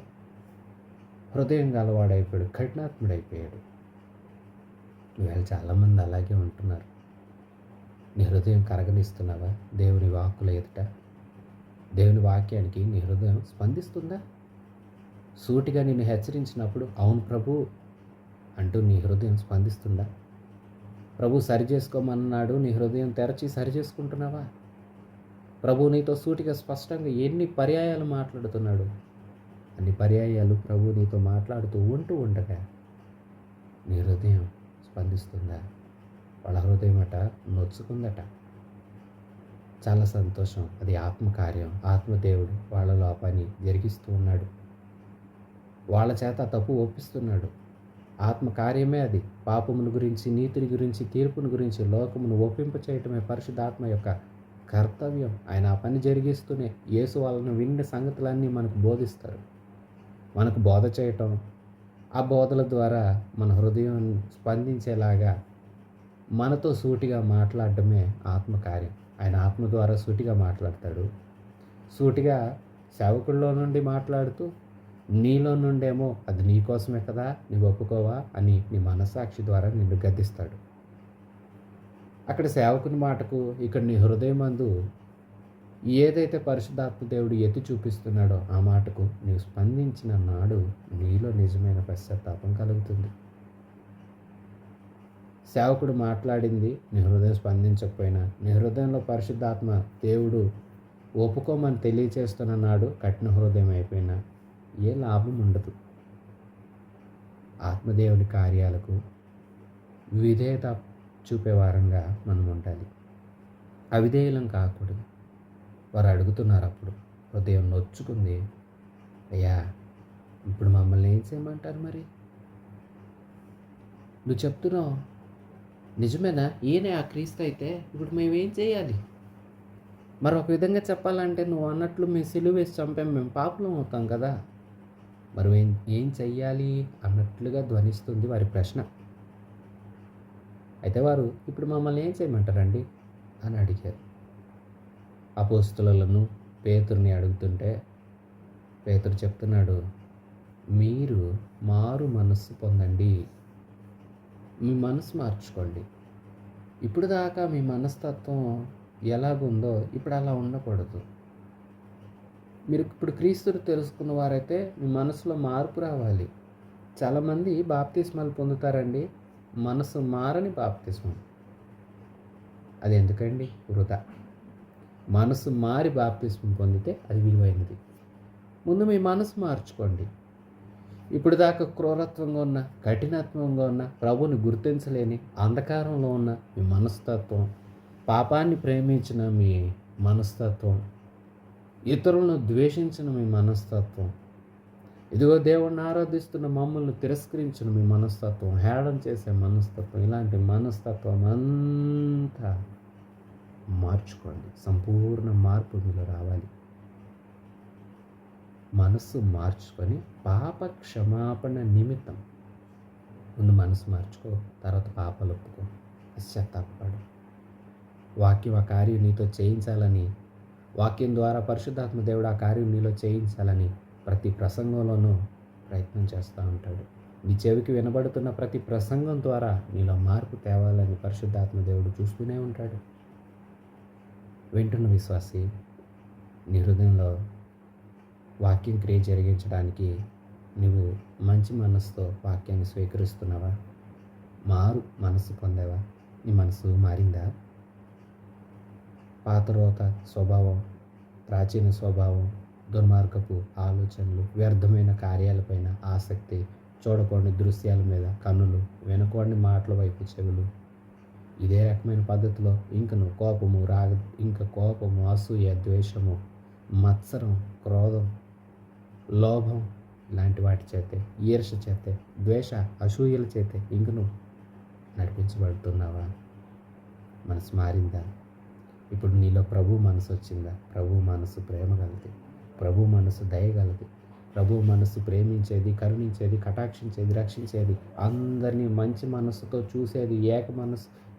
హృదయం గలవాడైపోయాడు, కఠినాత్ముడైపోయాడు. ఇవాళ చాలామంది అలాగే ఉంటున్నారు. నీ హృదయం కరగనిస్తున్నావా? దేవుని వాక్కుల ఎదుట, దేవుని వాక్యానికి నీ హృదయం స్పందిస్తుందా? సూటిగా నిన్ను హెచ్చరించినప్పుడు అవును ప్రభు అంటూ నీ హృదయం స్పందిస్తుందా? ప్రభు సరి చేసుకోమన్నాడు, నీ హృదయం తెరచి సరి చేసుకుంటున్నావా? ప్రభు నీతో సూటిగా స్పష్టంగా ఎన్ని పర్యాయాలు మాట్లాడుతున్నాడు, అన్ని పర్యాయాలు ప్రభు నీతో మాట్లాడుతూ ఉండగా నీ హృదయం స్పందిస్తుందా? వాళ్ళ హృదయం అట నొచ్చుకుందట. చాలా సంతోషం. అది ఆత్మకార్యం. ఆత్మదేవుడు వాళ్ళలో ఆ పని జరిగిస్తూ ఉన్నాడు. వాళ్ళ చేత తప్పు ఒప్పిస్తున్నాడు. ఆత్మకార్యమే అది. పాపముల గురించి, నీతిని గురించి, తీర్పుని గురించి లోకమును ఒప్పింప చేయటమే పరిశుద్ధాత్మ యొక్క కర్తవ్యం. ఆయన ఆ పని జరిగిస్తూనే యేసు వాళ్ళను విన్న సంగతులన్నీ మనకు బోధిస్తారు. మనకు బోధ చేయటం, ఆ బోధల ద్వారా మన హృదయం స్పందించేలాగా మనతో సూటిగా మాట్లాడడమే ఆత్మకార్యం. ఆయన ఆత్మ ద్వారా సూటిగా మాట్లాడతాడు. సూటిగా సేవకుల్లో నుండి మాట్లాడుతూ, నీలో నుండేమో అది నీ కోసమే కదా, నీవు ఒప్పుకోవా అని నీ మనస్సాక్షి ద్వారా నిన్ను గద్దిస్తాడు. అక్కడ సేవకుని మాటకు, ఇక్కడ నీ హృదయమందు ఏదైతే పరిశుద్ధాత్మ దేవుడు ఎత్తి చూపిస్తున్నాడో ఆ మాటకు నీవు స్పందించిన నాడు నీలో నిజమైన పశ్చాత్తాపం కలుగుతుంది. సేవకుడు మాట్లాడింది నీ హృదయం స్పందించకపోయినా, నీ హృదయంలో పరిశుద్ధాత్మ దేవుడు ఒప్పుకోమని తెలియచేస్తున్న నాడు కఠిన హృదయం అయిపోయినా ఏ లాభం ఉండదు. ఆత్మదేవుని కార్యాలకు విధేయత చూపే వారంగా మనం ఉండాలి. అవిధేయులం కాకూడదు. వారు అడుగుతున్నారు, అప్పుడు హృదయం నొచ్చుకుంది, అయ్యా ఇప్పుడు మమ్మల్ని ఏం చేయమంటారు? మరి నువ్వు చెప్తున్నావు నిజమేనా? ఈయనే ఆ క్రీస్తు అయితే ఇప్పుడు మేమేం చేయాలి? మరి ఒక విధంగా చెప్పాలంటే నువ్వు అన్నట్లు మేము సిలువ వేసి చంపాం, మేము పాపులం అవుతాం కదా, మరి ఏం చెయ్యాలి అన్నట్లుగా ధ్వనిస్తుంది వారి ప్రశ్న. అయితే వారు ఇప్పుడు మమ్మల్ని ఏం చేయమంటారండి అని అడిగారు. అపోస్తలులను పేతురుని అడుగుతుంటే పేతురు చెప్తున్నాడు, మీరు మారు మనస్సు పొందండి, మీ మనసు మార్చుకోండి. ఇప్పుడు దాకా మీ మనస్తత్వం ఎలాగుందో ఇప్పుడు అలా ఉండకూడదు. మీరు ఇప్పుడు క్రీస్తుని తెలుసుకున్న వారైతే మీ మనసులో మార్పు రావాలి. చాలామంది బాప్తిస్మాలు పొందుతారండి, మనసు మారని బాప్తిస్మం. అది ఎందుకండి? వృధా. మనసు మారి బాప్తిస్మం పొందితే అది విలువైనది. ముందు మీ మనసు మార్చుకోండి. ఇప్పుడు దాకా క్రూరత్వంగా ఉన్న, కఠినత్వంగా ఉన్న, ప్రభుని గుర్తించలేని అంధకారంలో ఉన్న మీ మనస్తత్వం, పాపాన్ని ప్రేమించిన మీ మనస్తత్వం, ఇతరులను ద్వేషించిన మీ మనస్తత్వం, ఇదిగో దేవుణ్ణి ఆరాధిస్తున్న మమ్మల్ని తిరస్కరించిన మీ మనస్తత్వం, హేళన చేసే మనస్తత్వం, ఇలాంటి మనస్తత్వం అంతా మార్చుకోండి. సంపూర్ణ మార్పు మీలో రావాలి. మనస్సు మార్చుకొని పాప క్షమాపణ నిమిత్తం ముందు మనసు మార్చుకో, తర్వాత పాపాలు ఒప్పుకో, పశ్చాత్తాపడు. వాక్యం ఆ కార్యం నీతో చేయించాలని, వాక్యం ద్వారా పరిశుద్ధాత్మ దేవుడు ఆ కార్యం నీలో చేయించాలని ప్రతి ప్రసంగంలోనూ ప్రయత్నం చేస్తూ ఉంటాడు. నీ చెవికి వినబడుతున్న ప్రతి ప్రసంగం ద్వారా నీలో మార్పు తేవాలని పరిశుద్ధాత్మ దేవుడు చూస్తూనే ఉంటాడు. వింటున్న విశ్వాసి, నీ హృదయంలో వాక్యం క్రియ జరిగించడానికి నువ్వు మంచి మనసుతో వాక్యాన్ని స్వీకరిస్తున్నావా? మారు మనసు పొందావా? నీ మనసు మారిందా? పాత రోత స్వభావం, ప్రాచీన స్వభావం, దుర్మార్గపు ఆలోచనలు, వ్యర్థమైన కార్యాలపైన ఆసక్తి, చూడకూడని దృశ్యాల మీద కన్నులు, వినకూడని మాటల వైపు చెవులు, ఇదే రకమైన పద్ధతిలో కోపము, అసూయ, ద్వేషము, మత్సరం, క్రోధం, లోభం ఇలాంటి వాటి చేతే, ఈర్ష చేతే, ద్వేష అసూయల చేతే నువ్వు నడిపించబడుతున్నావా? మనసు మారిందా? ఇప్పుడు నీలో ప్రభు మనసు వచ్చిందా? ప్రభు మనసు ప్రేమ గలది, ప్రభు మనసు దయగలది, ప్రభు మనసు ప్రేమించేది, కరుణించేది, కటాక్షించేది, రక్షించేది, అందరినీ మంచి మనస్సుతో చూసేది,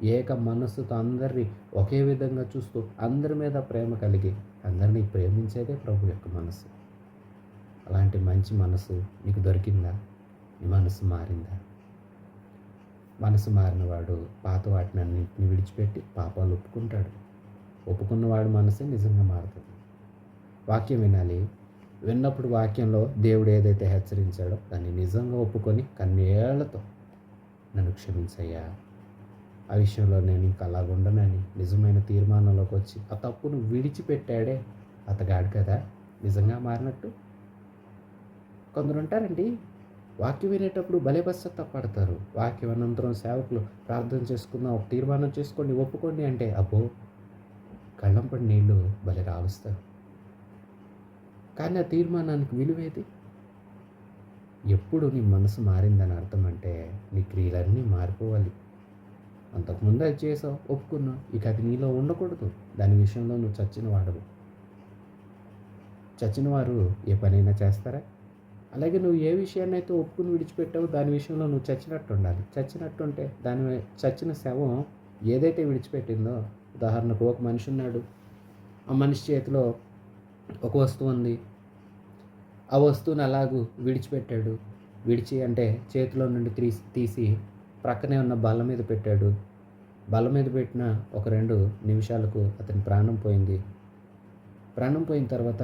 ఏక మనస్సుతో అందరినీ ఒకే విధంగా చూస్తూ అందరి మీద ప్రేమ కలిగి అందరినీ ప్రేమించేదే ప్రభు యొక్క మనసు. అలాంటి మంచి మనసు నీకు దొరికిందా? నీ మనసు మారిందా? మనసు మారినవాడు పాత వాటిని అన్నింటినీ విడిచిపెట్టి పాపాలు ఒప్పుకుంటాడు. ఒప్పుకున్నవాడు మనసే నిజంగా మారుతుంది. వాక్యం వినాలి. విన్నప్పుడు వాక్యంలో దేవుడు ఏదైతే హెచ్చరించాడో దాన్ని నిజంగా ఒప్పుకొని కన్నీళ్లతో నన్ను క్షమించయ్యా, ఆ విషయంలో నేను ఇంకా అలాగుండనని నిజమైన తీర్మానంలోకి వచ్చి ఆ తప్పును విడిచిపెట్టాడే అతగాడు కదా నిజంగా మారినట్టు. కొందరు ఉంటారండి, వాక్యం వినేటప్పుడు భలే పశ్చాత్తాపడతారు. వాక్యం అనంతరం సేవకులు ప్రార్థన చేసుకుందాం, ఒక తీర్మానం చేసుకోండి, ఒప్పుకోండి అంటే అబ్బో కళ్ళంపడి నీళ్లు భలే రాలుస్తారు. కానీ ఆ తీర్మానానికి విలువేది? ఎప్పుడు నీ మనసు మారిందని అర్థం అంటే నీ క్రియలన్నీ మారిపోవాలి. అంతకుముందు అది చేసావు, ఒప్పుకున్నావు, ఇక అది నీలో ఉండకూడదు. దాని విషయంలో నువ్వు చచ్చిన వాడవు. చచ్చిన వారు ఏ పనైనా చేస్తారా? అలాగే నువ్వు ఏ విషయాన్నైతే ఒప్పుకుని విడిచిపెట్టావో దాని విషయంలో నువ్వు చచ్చినట్టు ఉండాలి. చచ్చినట్టుంటే చచ్చిన శవం ఏదైతే విడిచిపెట్టిందో, ఉదాహరణకు ఒక మనిషి ఉన్నాడు. ఆ మనిషి చేతిలో ఒక వస్తువు ఉంది. ఆ వస్తువుని అలాగూ విడిచిపెట్టాడు. అంటే చేతిలో నుండి తీసి ప్రక్కనే ఉన్న బల్ల మీద పెట్టాడు. బల్ల మీద పెట్టిన ఒక 2 నిమిషాలకు అతని ప్రాణం పోయింది. ప్రాణం పోయిన తర్వాత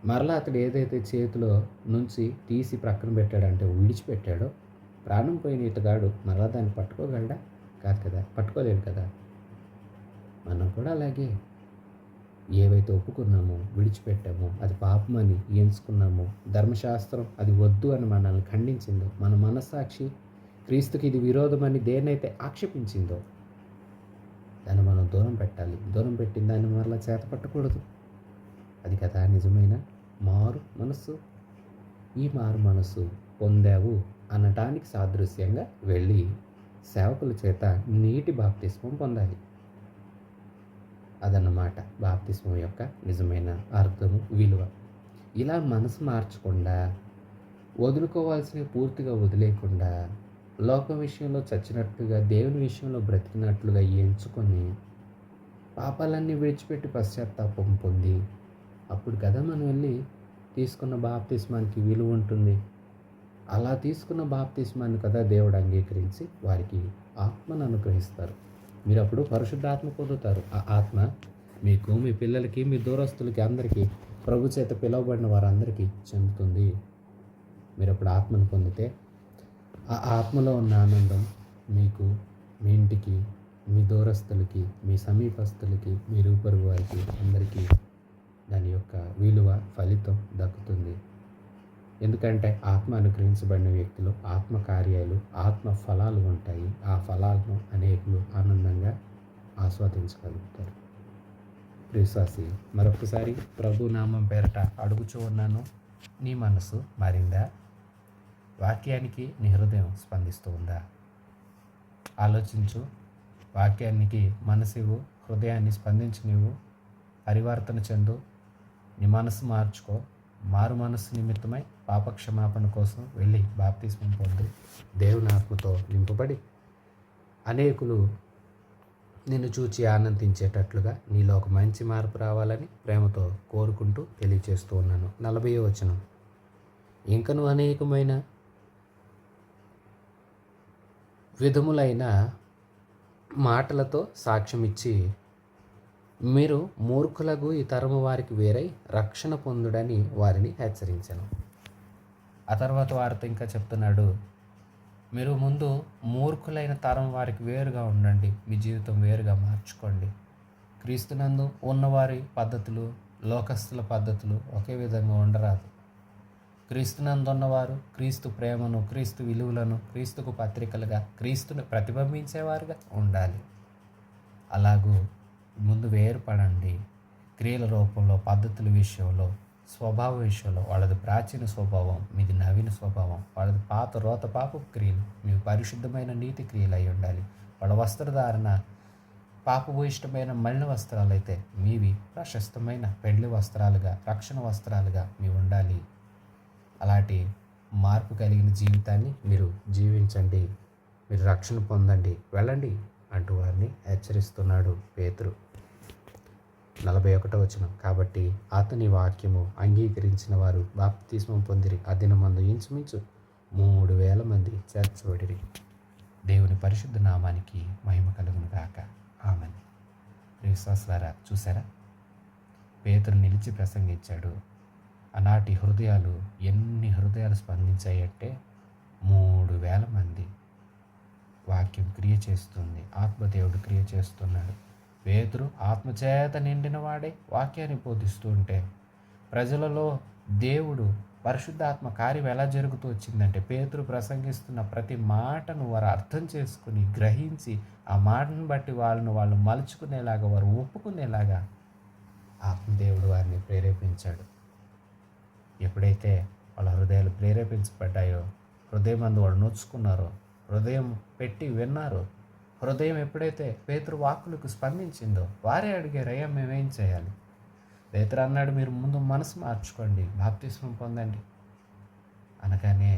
మరలా అతడు ఏదైతే చేతిలో నుంచి తీసి ప్రక్కన పెట్టాడంటే విడిచిపెట్టాడో, ప్రాణం పోయిన ఇతగాడు మరలా దాన్ని పట్టుకోగలడా? కాదు కదా, పట్టుకోలేడు కదా. మనం కూడా అలాగే ఏవైతే ఒప్పుకున్నామో, విడిచిపెట్టామో, అది పాపమని ఎంచుకున్నామో, ధర్మశాస్త్రం అది వద్దు అని మనల్ని ఖండించిందో, మన మనస్సాక్షి క్రీస్తుకి ఇది విరోధమని దేన్నైతే ఆక్షేపించిందో దాన్ని మనం దూరం పెట్టాలి. దూరం పెట్టిన దాన్ని మరలా చేత పట్టకూడదు. అది కదా నిజమైన మారు మనస్సు. ఈ మారు మనస్సు పొందావు అనటానికి సాదృశ్యంగా వెళ్ళి సేవకుల చేత నీటి బాప్తిస్మం పొందాలి. అదన్నమాట బాప్తిస్మం యొక్క నిజమైన అర్థము, విలువ. ఇలా మనసు మార్చకుండా, వదులుకోవాల్సినవి పూర్తిగా వదిలేయకుండా, లోకం విషయంలో చచ్చినట్లుగా, దేవుని విషయంలో బ్రతికినట్లుగా ఎంచుకొని పాపాలన్నీ విడిచిపెట్టి పశ్చాత్తాపం పొంది, అప్పుడు కదా మనం వెళ్ళి తీసుకున్న బాప్తిస్మానికి విలువ ఉంటుంది. అలా తీసుకున్న బాప్తిస్మాన్ని కదా దేవుడు అంగీకరించి వారికి ఆత్మను అనుగ్రహిస్తారు. మీరు అప్పుడు పరిశుద్ధాత్మ పొందుతారు. ఆ ఆత్మ మీకు, మీ పిల్లలకి, మీ దూరస్తులకి, అందరికీ, ప్రభు చేత పిలువబడిన వారందరికీ చెందుతుంది. మీరు అప్పుడు ఆత్మను పొందితే ఆ ఆత్మలో ఉన్న ఆనందం మీకు, మీ ఇంటికి, మీ దూరస్తులకి, మీ సమీపస్తులకి, మీ ఇరుగు వారికి అందరికీ దాని యొక్క విలువ, ఫలితం దక్కుతుంది. ఎందుకంటే ఆత్మ అనుగ్రహించబడిన వ్యక్తులు ఆత్మ కార్యాలు, ఆత్మ ఫలాలు ఉంటాయి. ఆ ఫలాలను అనేకులు ఆనందంగా ఆస్వాదించగలుగుతారు. విశ్వాసి, మరొకసారి ప్రభు నామం పేరట అడుగుచూ ఉన్నాను, నీ మనసు మారిందా? వాక్యానికి నీ హృదయం స్పందిస్తూ ఉందా? ఆలోచించు. వాక్యానికి మనసివ్వు, హృదయాన్ని స్పందించి నీవు పరివర్తన చెందు. నీ మనసు మార్చుకో. మారు మనస్సు నిమిత్తమై పాపక్షమాపణ కోసం వెళ్ళి బాప్తిస్మం పొంది దేవుని ఆత్మతో నింపబడి అనేకులు నిన్ను చూచి ఆనందించేటట్లుగా నీలో ఒక మంచి మార్పు రావాలని ప్రేమతో కోరుకుంటూ తెలియచేస్తూ ఉన్నాను. 40వ వచనం, ఇంకను అనేకమైన విధములైన మాటలతో సాక్ష్యం ఇచ్చి మీరు మూర్ఖులకు ఈ తరము వారికి వేరై రక్షణ పొందుడని వారిని హెచ్చరించాను. ఆ తర్వాత వారితో ఇంకా చెప్తున్నాడు, మీరు ముందు మూర్ఖులైన తరం వారికి వేరుగా ఉండండి, మీ జీవితం వేరుగా మార్చుకోండి. క్రీస్తునందు ఉన్నవారి పద్ధతులు, లోకస్తుల పద్ధతులు ఒకే విధంగా ఉండరాదు. క్రీస్తునందు ఉన్నవారు క్రీస్తు ప్రేమను, క్రీస్తు విలువలను, క్రీస్తుకు పత్రికలుగా, క్రీస్తుని ప్రతిబింబించేవారుగా ఉండాలి. అలాగూ ముందు వేరుపడండి. క్రియల రూపంలో, పద్ధతుల విషయంలో, స్వభావ విషయంలో వాళ్ళది ప్రాచీన స్వభావం, మీది నవీన స్వభావం. వాళ్ళది పాత రోత పాపపు క్రియలు, మీ పరిశుద్ధమైన నీతి క్రియలు అయి ఉండాలి. వాళ్ళ వస్త్రధారణ పాపభూయిష్టమైన మలిన వస్త్రాలు అయితే మీవి ప్రశస్తమైన పెండ్లి వస్త్రాలుగా, రక్షణ వస్త్రాలుగా మీ ఉండాలి. అలాంటి మార్పు కలిగిన జీవితాన్ని మీరు జీవించండి, మీరు రక్షణ పొందండి, వెళ్ళండి అంటూ వారిని హెచ్చరిస్తున్నాడు పేతురు. 41వ వచనం, కాబట్టి అతని వాక్యము అంగీకరించిన వారు బాప్తిస్మం పొందిరి. ఆ దినమందు ఇంచుమించు 3,000 మంది చేర్చబడిరి. దేవుని పరిశుద్ధ నామానికి మహిమ కలుగును గాక. ఆమేన్. విశ్వాసులారా, చూసారా, పేతురు నిలిచి ప్రసంగించాడు. ఆనాటి హృదయాలు, ఎన్ని హృదయాలు స్పందించాయంటే 3,000 మంది. వాక్యం క్రియ చేస్తుంది, ఆత్మదేవుడు క్రియ చేస్తున్నాడు. పేతురు ఆత్మచేత నిండిన వాడే వాక్యాన్ని బోధిస్తూ ఉంటే ప్రజలలో దేవుడు పరిశుద్ధాత్మ కార్యం ఎలా జరుగుతూ వచ్చిందంటే, పేతురు ప్రసంగిస్తున్న ప్రతి మాటను వారు అర్థం చేసుకుని, గ్రహించి, ఆ మాటను బట్టి వాళ్ళు మలుచుకునేలాగా, వారు ఒప్పుకునేలాగా ఆత్మదేవుడు వారిని ప్రేరేపించాడు. ఎప్పుడైతే వాళ్ళ హృదయాలు ప్రేరేపించబడ్డాయో, హృదయం అందు వాళ్ళు నొచ్చుకున్నారో, హృదయం పెట్టి విన్నారో, హృదయం ఎప్పుడైతే పేతురు వాక్కులకు స్పందించిందో, వారే అడిగారు, అయ్యా మేమేం చేయాలి? పేతురు అన్నాడు, మీరు ముందు మనసు మార్చుకోండి, బాప్తిస్మం పొందండి. అనగానే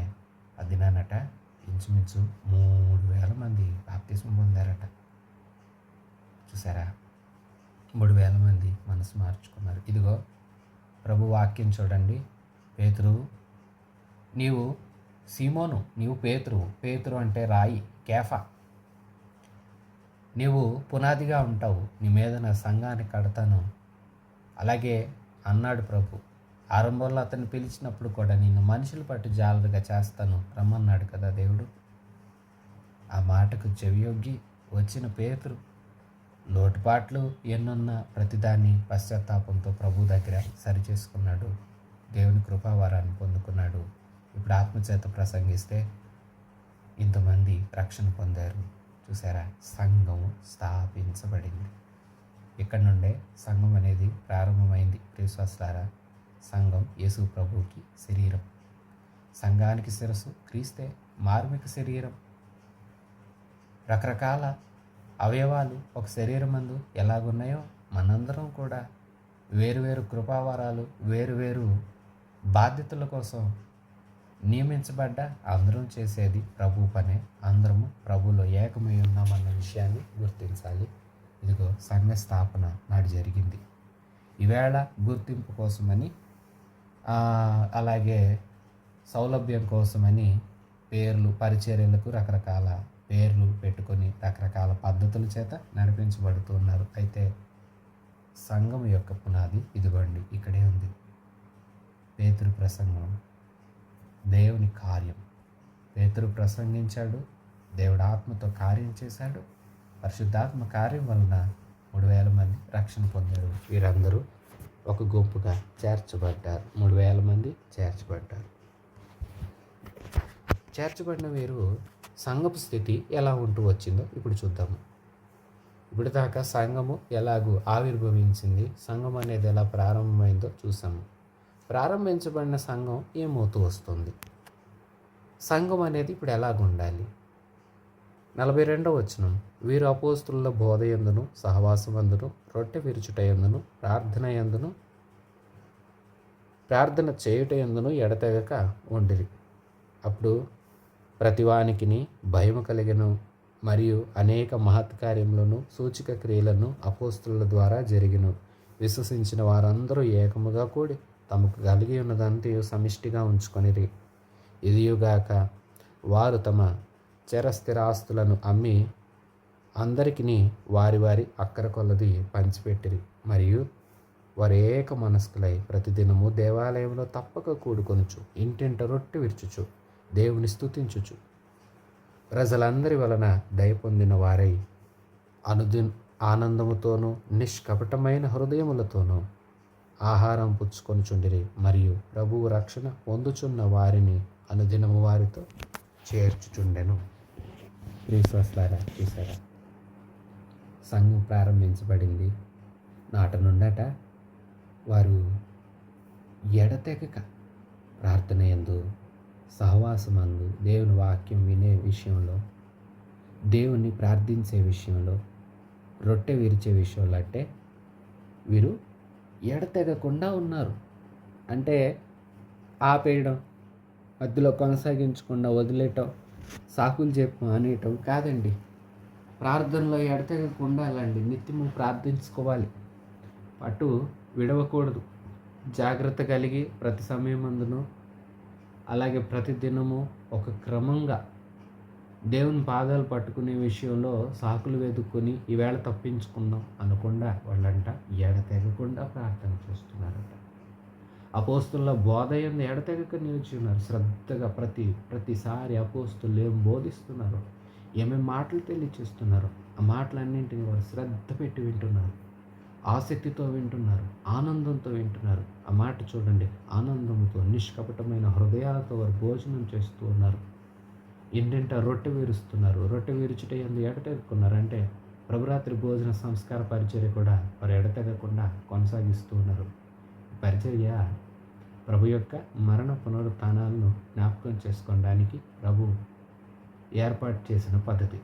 ఆ దినానట ఇంచుమించు 3,000 మంది బాప్తిస్మం పొందారట. చూసారా, 3,000 మంది మనసు మార్చుకున్నారు. ఇదిగో ప్రభు వాక్యం చూడండి. పేతురు, నీవు సీమోను, నీవు పేతురు అంటే రాయి, కేఫా, నీవు పునాదిగా ఉంటావు, నీ మీద నా సంఘాన్ని కడతాను. అలాగే అన్నాడు ప్రభు. ఆరంభంలో అతన్ని పిలిచినప్పుడు కూడా నిన్ను మనుషులు పట్టు జాగ్రత్తగా చేస్తాను రమ్మన్నాడు కదా దేవుడు. ఆ మాటకు చెవియొగ్గి వచ్చిన పేతురు లోటుపాట్లు ఎన్నున్న ప్రతిదాన్ని పశ్చాత్తాపంతో ప్రభు దగ్గర సరిచేసుకున్నాడు. దేవుని కృపావరాన్ని పొందుకున్నాడు. ఇప్పుడు ఆత్మచేత ప్రసంగిస్తే ఇంతమంది రక్షణ పొందారు. చూసారా, సంఘం స్థాపించబడింది. ఇక్కడ నుండే సంఘం అనేది ప్రారంభమైంది. విశ్వాసులారా, సంఘం యేసు ప్రభువుకి శరీరం. సంఘానికి శిరస్సు క్రీస్తే. మార్మిక శరీరం. రకరకాల అవయవాలు ఒక శరీరం నందు ఎలాగున్నాయో మనందరం కూడా వేరువేరు కృపావరాలు, వేరువేరు బాధ్యతల కోసం నియమించబడ్డ అందరం చేసేది ప్రభు పనే. అందరము ప్రభులో ఏకమై ఉన్నామన్న విషయాన్ని గుర్తించాలి. ఇదిగో సంఘ స్థాపన నాడు జరిగింది. ఈవేళ గుర్తింపు కోసమని, అలాగే సౌలభ్యం కోసమని పేర్లు, పరిచర్యలకు రకరకాల పేర్లు పెట్టుకొని రకరకాల పద్ధతుల చేత నడిపించబడుతున్నారు. అయితే సంఘం యొక్క పునాది ఇదిగోండి ఇక్కడే ఉంది. పేతురు ప్రసంగం దేవుని కార్యం. పేతురు ప్రసంగించాడు, దేవుడు ఆత్మతో కార్యం చేశాడు. పరిశుద్ధాత్మ కార్యం వలన 3,000 మంది రక్షణ పొందారు. వీరందరూ ఒక గుంపుగా చేర్చబడ్డారు. 3,000 మంది చేర్చబడ్డారు. చేర్చబడిన వీరు సంఘపు స్థితి ఎలా ఉంటూ వచ్చిందో ఇప్పుడు చూద్దాము. ఇప్పుడు దాకా సంఘము ఎలాగూ ఆవిర్భవించింది, సంఘం అనేది ఎలా ప్రారంభమైందో చూసాము. ప్రారంభించబడిన సంఘం ఏమవుతూ వస్తుంది, సంఘం అనేది ఇప్పుడు ఎలాగుండాలి. 42వ వచనం, వీరు అపోస్తుల బోధ యందును, సహవాసమందును, రొట్టె విరుచుట యందును, ప్రార్థన చేయుట యందును ఎడతెగక ఉండిరి. అప్పుడు ప్రతివానికిని భయము కలిగెను. మరియు అనేక మహత్కార్యములను సూచక క్రియలను అపోస్తుల ద్వారా జరిగిను. విశ్వసించిన వారందరూ ఏకముగా కూడి తమకు కలిగి ఉన్నదంతయు సమిష్టిగా ఉంచుకొనిరి. ఇదియుగాక వారు తమ చరస్థిరాస్తులను అమ్మి అందరికిని వారి వారి అక్కర కొలది పంచిపెట్టిరి. మరియు వారు ఏక మనస్కులై ప్రతిదినము దేవాలయంలో తప్పక కూడుకొనుచు, ఇంటింట రొట్టె విరుచుచు, దేవుని స్తుతించుచు, ప్రజలందరి వలన దయ పొందిన వారై ఆనందముతోనూ నిష్కపటమైన హృదయములతోనూ ఆహారం పుచ్చుకొనుచుండిరి. మరియు ప్రభువు రక్షణ పొందుచున్న వారిని అనుదినము వారితో చేర్చుచుండెను. విశ్వాసులారా, చూసారా, సంఘం ప్రారంభించబడింది. నాట నుండట వారు ఎడతెగక ప్రార్థన యందు, సహవాసమందు, దేవుని వాక్యం వినే విషయంలో, దేవుని ప్రార్థించే విషయంలో, రొట్టె విరిచే విషయంలో అంటే వీరు ఎడతెగకుండా ఉన్నారు. అంటే ఆపేయడం, మధ్యలో కొనసాగించకుండా వదిలేయటం, సాకులు చెప్పి అనేయటం కాదండి. ప్రార్థనలో ఎడతెగకుండా ఉండాలండి. నిత్యము ప్రార్థించుకోవాలి. పట్టు విడవకూడదు. జాగ్రత్త కలిగి ప్రతి సమయమందును, అలాగే ప్రతి దినము ఒక క్రమంగా దేవుని పాదాలు పట్టుకునే విషయంలో సాకులు వెతుక్కొని ఈవేళ తప్పించుకుందాం అనకుండా వాళ్ళంట ఎడతెగకుండా ప్రార్థన చేస్తున్నారట. అపోస్తుల బోధ యందు ఎడతెగక నిలిచి ఉన్నారు. శ్రద్ధగా ప్రతిసారి అపోస్తులు ఏం బోధిస్తున్నారు, ఏమేమి మాటలు తెలియచేస్తున్నారు, ఆ మాటలన్నింటినీ వారు శ్రద్ధ పెట్టి వింటున్నారు, ఆసక్తితో వింటున్నారు, ఆనందంతో వింటున్నారు. ఆ మాట చూడండి, ఆనందంతో నిష్కపటమైన హృదయాలతో వారు భోజనం చేస్తూ ఉన్నారు. ఇంటింట రొట్టె విరుస్తున్నారు. రొట్టె విరుచుట యందు ఎడతెగకున్నారు. అంటే ప్రభురాత్రి భోజన సంస్కార పరిచర్య కూడా వారు ఎడతెగకుండా కొనసాగిస్తూ ఉన్నారు. పరిచర్య ప్రభు యొక్క మరణ పునరుత్థానాలను జ్ఞాపకం చేసుకోవడానికి ప్రభు ఏర్పాటు చేసిన పద్ధతి.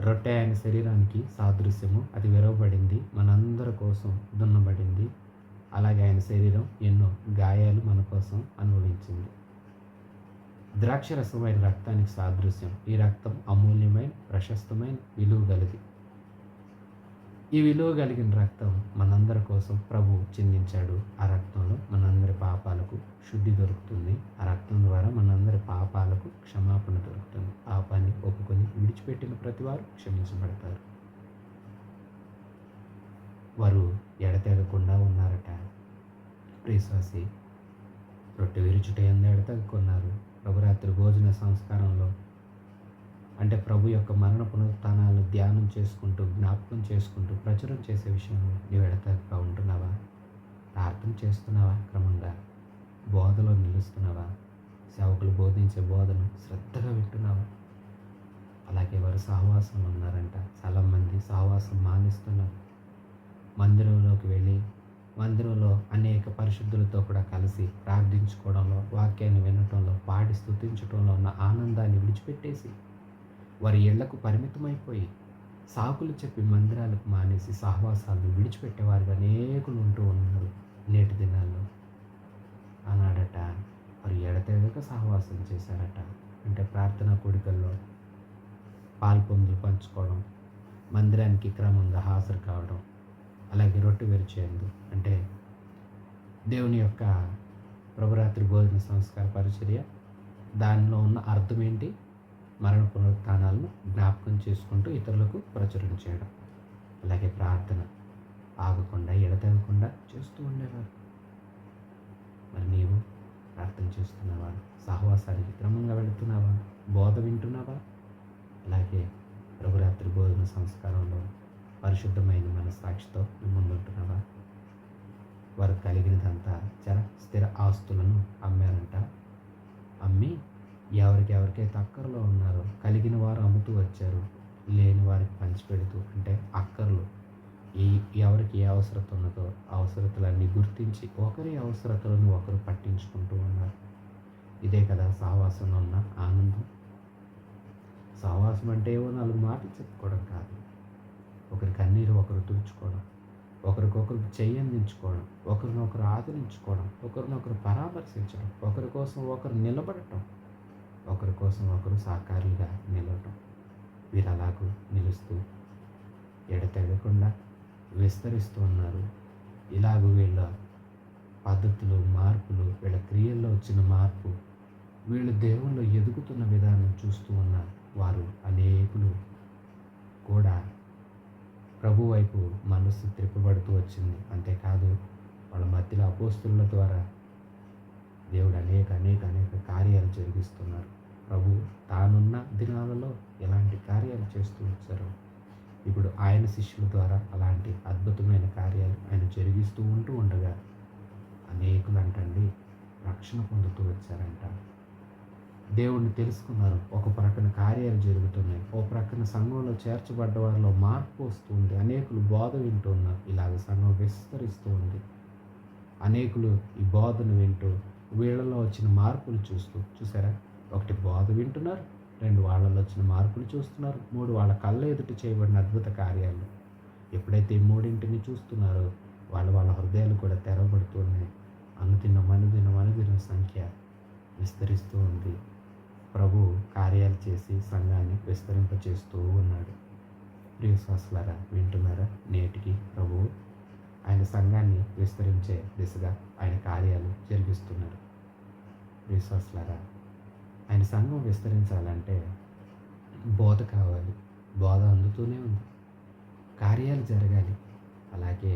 రొట్టె ఆయన శరీరానికి సాదృశ్యము. అది విరవబడింది, మనందరి కోసం దున్నబడింది. అలాగే ఆయన శరీరం ఎన్నో గాయాలు మన కోసం అనుభవించింది. ద్రాక్షరసమైన రక్తానికి సాదృశ్యం. ఈ రక్తం అమూల్యమైన, ప్రశస్తమైన, విలువ గలది. ఈ విలువ కలిగిన రక్తం మనందరి కోసం ప్రభు చిందించాడు. ఆ రక్తంలో మనందరి పాపాలకు శుద్ధి దొరుకుతుంది. ఆ రక్తం ద్వారా మనందరి పాపాలకు క్షమాపణ దొరుకుతుంది. పాపాన్ని ఒప్పుకొని విడిచిపెట్టిన ప్రతి వారు క్షమించబడతారు. వారు ఎడతెగకుండా ఉన్నారట. ప్రియశ్వాసి, రొట్టె విరుచుట ఎందు ఎడతెగకున్నారు. ప్రభురాత్రి భోజన సంస్కారంలో అంటే ప్రభు యొక్క మరణ పునరుత్థానాలను ధ్యానం చేసుకుంటూ, జ్ఞాపకం చేసుకుంటూ, ప్రచురం చేసే విషయంలో నీవు ఎడతెగక ఉంటున్నావా? ప్రార్థన చేస్తున్నావా? క్రమంగా బోధలో నిలుస్తున్నావా? సేవకులు బోధించే బోధను శ్రద్ధగా వింటున్నావా? అలాగే వారు సహవాసంలో ఉన్నారంట. చాలా మంది సహవాసం మానేస్తున్నారు. మందిరంలోకి వెళ్ళి మందిరంలో అనేక పరిశుద్ధులతో కూడా కలిసి ప్రార్థించుకోవడంలో, వాక్యాన్ని వినటంలో, పాడి స్తుతించడంలో ఉన్న ఆనందాన్ని విడిచిపెట్టేసి వారి ఇళ్లకు పరిమితమైపోయి సాకులు చెప్పి మందిరాలకు మానేసి సహవాసాలను విడిచిపెట్టేవారుగా అనేకులు ఉంటూ ఉన్నారు నేటి దినాల్లో. ఆనాడట వారు ఎడతెగక సహవాసం చేశారట. అంటే ప్రార్థనా కూడికల్లో పాల్పొందులు పంచుకోవడం, మందిరానికి క్రమంగా హాజరు కావడం, అలాగే రొట్టె విరిచేందు అంటే దేవుని యొక్క ప్రభురాత్రి భోజన సంస్కార పరిచర్య, దానిలో ఉన్న అర్థం ఏంటి? మరణ పునరుత్థానాలను జ్ఞాపకం చేసుకుంటూ ఇతరులకు ప్రచురణ చేయడం. అలాగే ప్రార్థన ఆగకుండా, ఎడతెగకుండా చేస్తూ ఉండేవారు. మరి నీవు ప్రార్థన చేస్తున్నావా? సహవాసానికి క్రమంగా వెళుతున్నావా? బోధ వింటున్నావా? అలాగే ప్రభురాత్రి భోజన సంస్కారంలో పరిశుద్ధమైన మనస్సాక్షితో ముందుంటున్నావా? వారు కలిగినదంతా స్థిర ఆస్తులను అమ్మారంట. అమ్మి ఎవరికైతే అక్కర్లో ఉన్నారో కలిగిన వారు అమ్ముతూ వచ్చారు. లేని వారికి పంచిపెడుతూ, అంటే అక్కర్లు ఎవరికి ఏ అవసరత ఉన్నదో అవసరతలన్నీ గుర్తించి ఒకరి అవసరతలను ఒకరు పట్టించుకుంటూ ఉన్నారు. ఇదే కదా సహవాసంలో ఉన్న ఆనందం. సహవాసం అంటే ఏవో 4 మాటలు చెప్పుకోవడం కాదు. ఒకరి కన్నీరు ఒకరు తుడుచుకోవడం, ఒకరికొకరు చెయ్యందించుకోవడం, ఒకరినొకరు ఆదరించుకోవడం, ఒకరినొకరు పరామర్శించడం, ఒకరి కోసం ఒకరు నిలబడటం, ఒకరి కోసం ఒకరు సహకారులుగా నిలవటం. వీరు అలాగూ నిలుస్తూ ఎడతెగకుండా విస్తరిస్తూ ఉన్నారు. ఇలాగూ వీళ్ళ పద్ధతులు, మార్పులు, వీళ్ళ క్రియల్లో వచ్చిన మార్పు, వీళ్ళు దేవుళ్ళు ఎదుగుతున్న విధానం చూస్తూ ఉన్న వారు అనేకులు కూడా ప్రభు వైపు మనస్సు త్రిప్పబడుతూ వచ్చింది. అంతేకాదు వాళ్ళ మధ్యలో అపోస్తుల ద్వారా దేవుడు అనేక కార్యాలు జరిగిస్తున్నారు. ప్రభు తానున్న దినాలలో ఎలాంటి కార్యాలు చేస్తూ వచ్చారో ఇప్పుడు ఆయన శిష్యుల ద్వారా అలాంటి అద్భుతమైన కార్యాలు ఆయన జరిగిస్తూ ఉండగా అనేకులు అంటండి రక్షణ పొందుతూ వచ్చారంట. దేవుణ్ణి తెలుసుకున్నారు. ఒక ప్రక్కన కార్యాలు జరుగుతున్నాయి, ఓ ప్రక్కన సంఘంలో చేర్చబడ్డ వారిలో మార్పు వస్తుంది. అనేకులు బోధ వింటున్నారు. ఇలాగ సంఘం విస్తరిస్తూ ఉంది. అనేకులు ఈ బోధను వింటూ వీళ్ళలో వచ్చిన మార్పులు చూసారా? 1 బోధ వింటున్నారు, 2 వాళ్ళలో వచ్చిన మార్పులు చూస్తున్నారు, 3 వాళ్ళ కళ్ళ ఎదుట చేయబడిన అద్భుత కార్యాలు. ఎప్పుడైతే ఈ 3ంటిని చూస్తున్నారో వాళ్ళ హృదయాలు కూడా తెరవబడుతున్నాయి. అనుదిన సంఖ్య విస్తరిస్తూ ఉంది. ప్రభు కార్యాలు చేసి సంఘాన్ని విస్తరింపచేస్తూ ఉన్నాడు. ప్రియ శ్వాసలారా, వింటున్నారా? నేటికి ప్రభువు ఆయన సంఘాన్ని విస్తరించే దిశగా ఆయన కార్యాలు జరిగిస్తున్నారు. ప్రియ శ్వాసలారా, ఆయన సంఘం విస్తరించాలంటే బోధ కావాలి. బోధ అందుతూనే ఉంది, కార్యాలు జరగాలి. అలాగే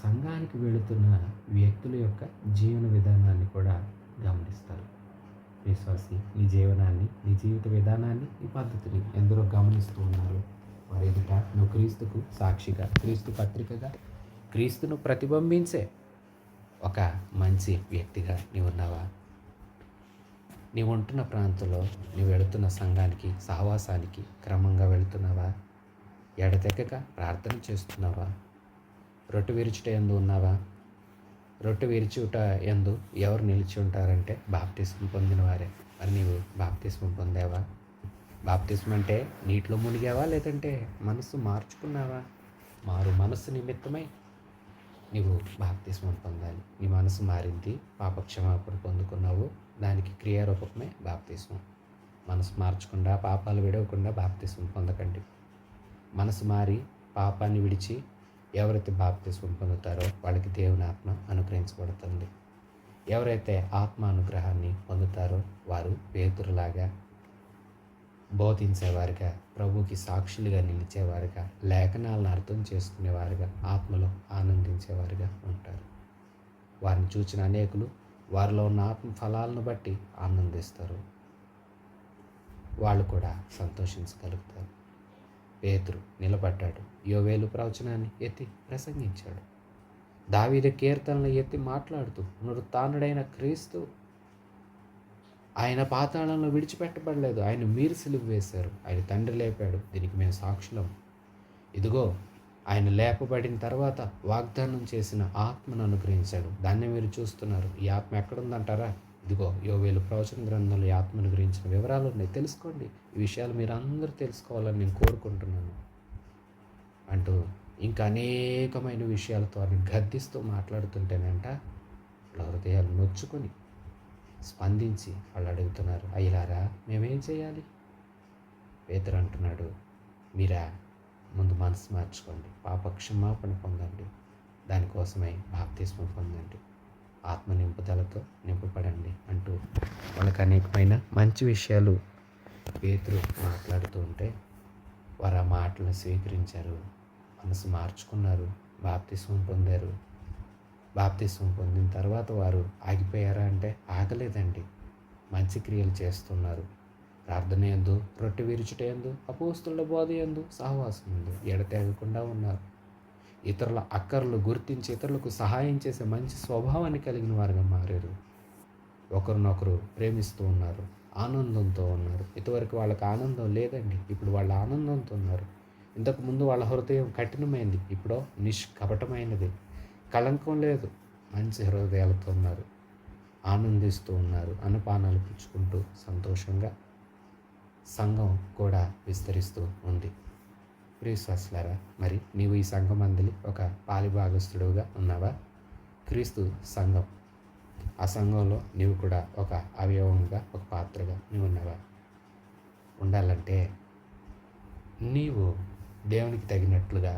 సంఘానికి వెళుతున్న వ్యక్తుల యొక్క జీవన విధానాన్ని కూడా గమనిస్తారు. విశ్వాసి నీ జీవనాన్ని, నీ జీవిత విధానాన్ని, నీ పద్ధతిని ఎందరో గమనిస్తూ ఉన్నారు. వారి ఎదుట నువ్వు క్రీస్తుకు సాక్షిగా, క్రీస్తు పత్రికగా, క్రీస్తును ప్రతిబింబించే ఒక మంచి వ్యక్తిగా నీవున్నావా? నీవు ఉంటున్న ప్రాంతంలో నీవు వెళుతున్న సంఘానికి, సహవాసానికి క్రమంగా వెళుతున్నావా? ఎడతెగక ప్రార్థన చేస్తున్నావా? రొట్టె విరుచుట యందు ఉన్నావా? రొట్టె విరుచుట యందు ఎవరు నిలిచి ఉంటారంటే బాప్తిస్మం పొందిన వారే. మరి నీవు బాప్తిస్మం పొందావా? బాప్తిస్మం అంటే నీటిలో మునిగావా, లేదంటే మనసు మార్చుకున్నావా? మారు మనస్సు నిమిత్తమై నీవు బాప్తిస్మం పొందాలి. నీ మనసు మారింది, పాపక్షమాపణ పొందుకున్నావు, దానికి క్రియారూపకమే బాప్తిస్మం. మనసు మార్చకుండా, పాపాలు విడవకుండా బాప్తిస్మం పొందకండి. మనసు మారి పాపాన్ని విడిచి ఎవరైతే బాప్తిస్మం పొందుతారో వాళ్ళకి దేవుని ఆత్మ అనుగ్రహించబడుతుంది. ఎవరైతే ఆత్మ అనుగ్రహాన్ని పొందుతారో వారు పేతురులాగా బోధించేవారుగా, ప్రభువుకి సాక్షులుగా నిలిచేవారుగా, లేఖనాలను అర్థం చేసుకునేవారుగా, ఆత్మలో ఆనందించేవారుగా ఉంటారు. వారిని చూచిన అనేకులు వారిలో ఉన్న ఆత్మ ఫలాలను బట్టి ఆనందిస్తారు. వాళ్ళు కూడా సంతోషించగలుగుతారు. పేతురు నిలబడ్డాడు. యోవేలు ప్రవచనాన్ని ఎత్తి ప్రసంగించాడు. దావీదు కీర్తనలు ఎత్తి మాట్లాడుతూ పునరుత్థానుడైన క్రీస్తు ఆయన పాతాళంలో విడిచిపెట్టబడలేదు. ఆయన మీరు సిలువ వేశారు. ఆయన తండ్రి లేపాడు. దీనికి మేము సాక్షులం. ఇదిగో ఆయన లేపబడిన తర్వాత వాగ్దానం చేసిన ఆత్మను అనుగ్రహించాడు. దాన్ని మీరు చూస్తున్నారు. ఈ ఆత్మ ఎక్కడుందంటారా? ఇదిగో యోవేలు ప్రవచన గ్రంథంలో ఈ ఆత్మను గురించిన వివరాలు ఉన్నాయి, తెలుసుకోండి. ఈ విషయాలు మీరు అందరూ తెలుసుకోవాలని నేను కోరుకుంటున్నాను అంటూ ఇంకా అనేకమైన విషయాలతో ఆయన గద్దిస్తూ మాట్లాడుతుంటేనంట వాళ్ళ హృదయాలు నొచ్చుకొని స్పందించి వాళ్ళు అడుగుతున్నారు, అయ్యలారా మేమేం చేయాలి? పేతురు అంటున్నాడు, మీరా ముందు మనసు మార్చుకోండి, పాప క్షమాపణ పొందండి, దానికోసమై బాప్తిస్మం పొందండి, ఆత్మ నింపుదలతో నింపబడండి అంటూ వాళ్ళకి అనేకమైన మంచి విషయాలు పేతురు మాట్లాడుతూ ఉంటే వారు ఆ మాటలను స్వీకరించారు, మనసు మార్చుకున్నారు, బాప్తిస్మం పొందారు. బాప్తిస్మం పొందిన తర్వాత వారు ఆగిపోయారా అంటే ఆగలేదండి. మంచి క్రియలు చేస్తున్నారు. ప్రార్థన యందు, రొట్టె విరుచుట యందు, అపోస్తుల బోధ యందు, సహవాసం యందు ఎడతెగకుండా ఉన్నారు. ఇతరుల అక్కర్లు గుర్తించి ఇతరులకు సహాయం చేసే మంచి స్వభావాన్ని కలిగిన వారుగా మారారు. ఒకరినొకరు ప్రేమిస్తూ ఉన్నారు, ఆనందంతో ఉన్నారు. ఇంతవరకు వాళ్ళకి ఆనందం లేదండి, ఇప్పుడు వాళ్ళ ఆనందంతో ఉన్నారు. ఇంతకుముందు వాళ్ళ హృదయం కఠినమైంది, ఇప్పుడు నిష్కపటమైనది, కళంకం లేదు, మంచి హృదయాలతో ఉన్నారు, ఆనందిస్తూ ఉన్నారు. అన్నపానాలు పుచ్చుకుంటూ సంతోషంగా సంఘం కూడా విస్తరిస్తూ ఉంది. ప్రియశ్వాసులారా, మరి నీవు ఈ సంఘం అందలి ఒక పాలిభాగస్తుడుగా ఉన్నావా? క్రీస్తు సంఘం, ఆ సంఘంలో నీవు కూడా ఒక అవయవంగా, ఒక పాత్రగా నీవు ఉన్నావా? ఉండాలంటే నీవు దేవునికి తగినట్లుగా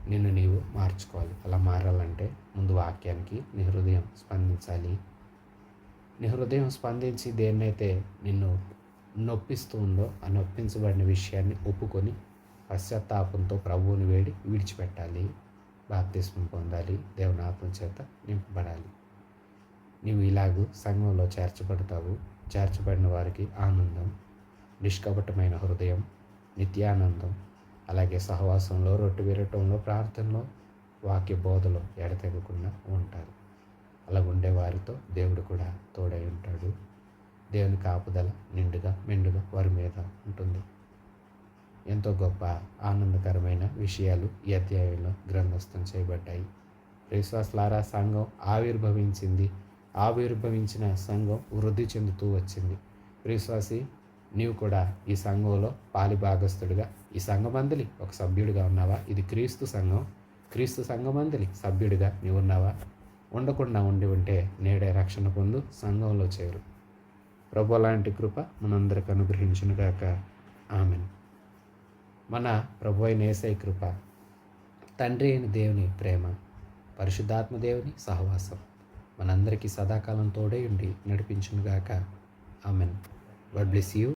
నిన్ను నీవు మార్చుకోవాలి. అలా మారాలంటే ముందు వాక్యానికి నీ హృదయం స్పందించాలి. నీ హృదయం స్పందించి దేన్నైతే నిన్ను నొప్పిస్తూ ఉందో ఆ నొప్పించబడిన విషయాన్ని ఒప్పుకొని పశ్చాత్తాపంతో ప్రభువుని విడిచిపెట్టాలి. బాప్తిస్మం పొందాలి, దేవుని ఆత్మ చేత నింపబడాలి. నీవు ఇలాగూ సంఘంలో చేర్చబడతావు. చేర్చబడిన వారికి ఆనందం, నిష్కపటమైన హృదయం, నిత్యానందం, అలాగే సహవాసంలో, రొట్టె విరటంలో, ప్రార్థనలో, వాక్య బోధలో ఎడతెగకుండా ఉంటారు. అలా ఉండే వారితో దేవుడు కూడా తోడై ఉంటాడు. దేవుని కాపుదల నిండుగా మెండుగా వారి మీద ఉంటుంది. ఎంతో గొప్ప ఆనందకరమైన విషయాలు ఈ అధ్యాయంలో గ్రంథస్థం చేయబడ్డాయి. విశ్వాసులారా, సంఘం ఆవిర్భవించింది. ఆవిర్భవించిన సంఘం వృద్ధి చెందుతూ వచ్చింది. విశ్వాసి, నీవు కూడా ఈ సంఘంలో పాలిభాగస్తుడిగా, ఈ సంఘమందలి ఒక సభ్యుడిగా ఉన్నావా? ఇది క్రీస్తు సంఘం. క్రీస్తు సంఘమందలి సభ్యుడిగా నీవు ఉన్నావా? ఉండకుండా ఉంటే నేడే రక్షణ పొందు, సంఘంలో చేరు. ప్రభు లాంటి కృప మనందరికి అనుగ్రహించునుగాక. ఆమెన్. మన ప్రభు అయిన యేసయ్య కృప, తండ్రి అయిన దేవుని ప్రేమ, పరిశుద్ధాత్మ దేవుని సహవాసం మనందరికీ సదాకాలం తోడై ఉండి నడిపించునుగాక. ఆమెన్. God bless you.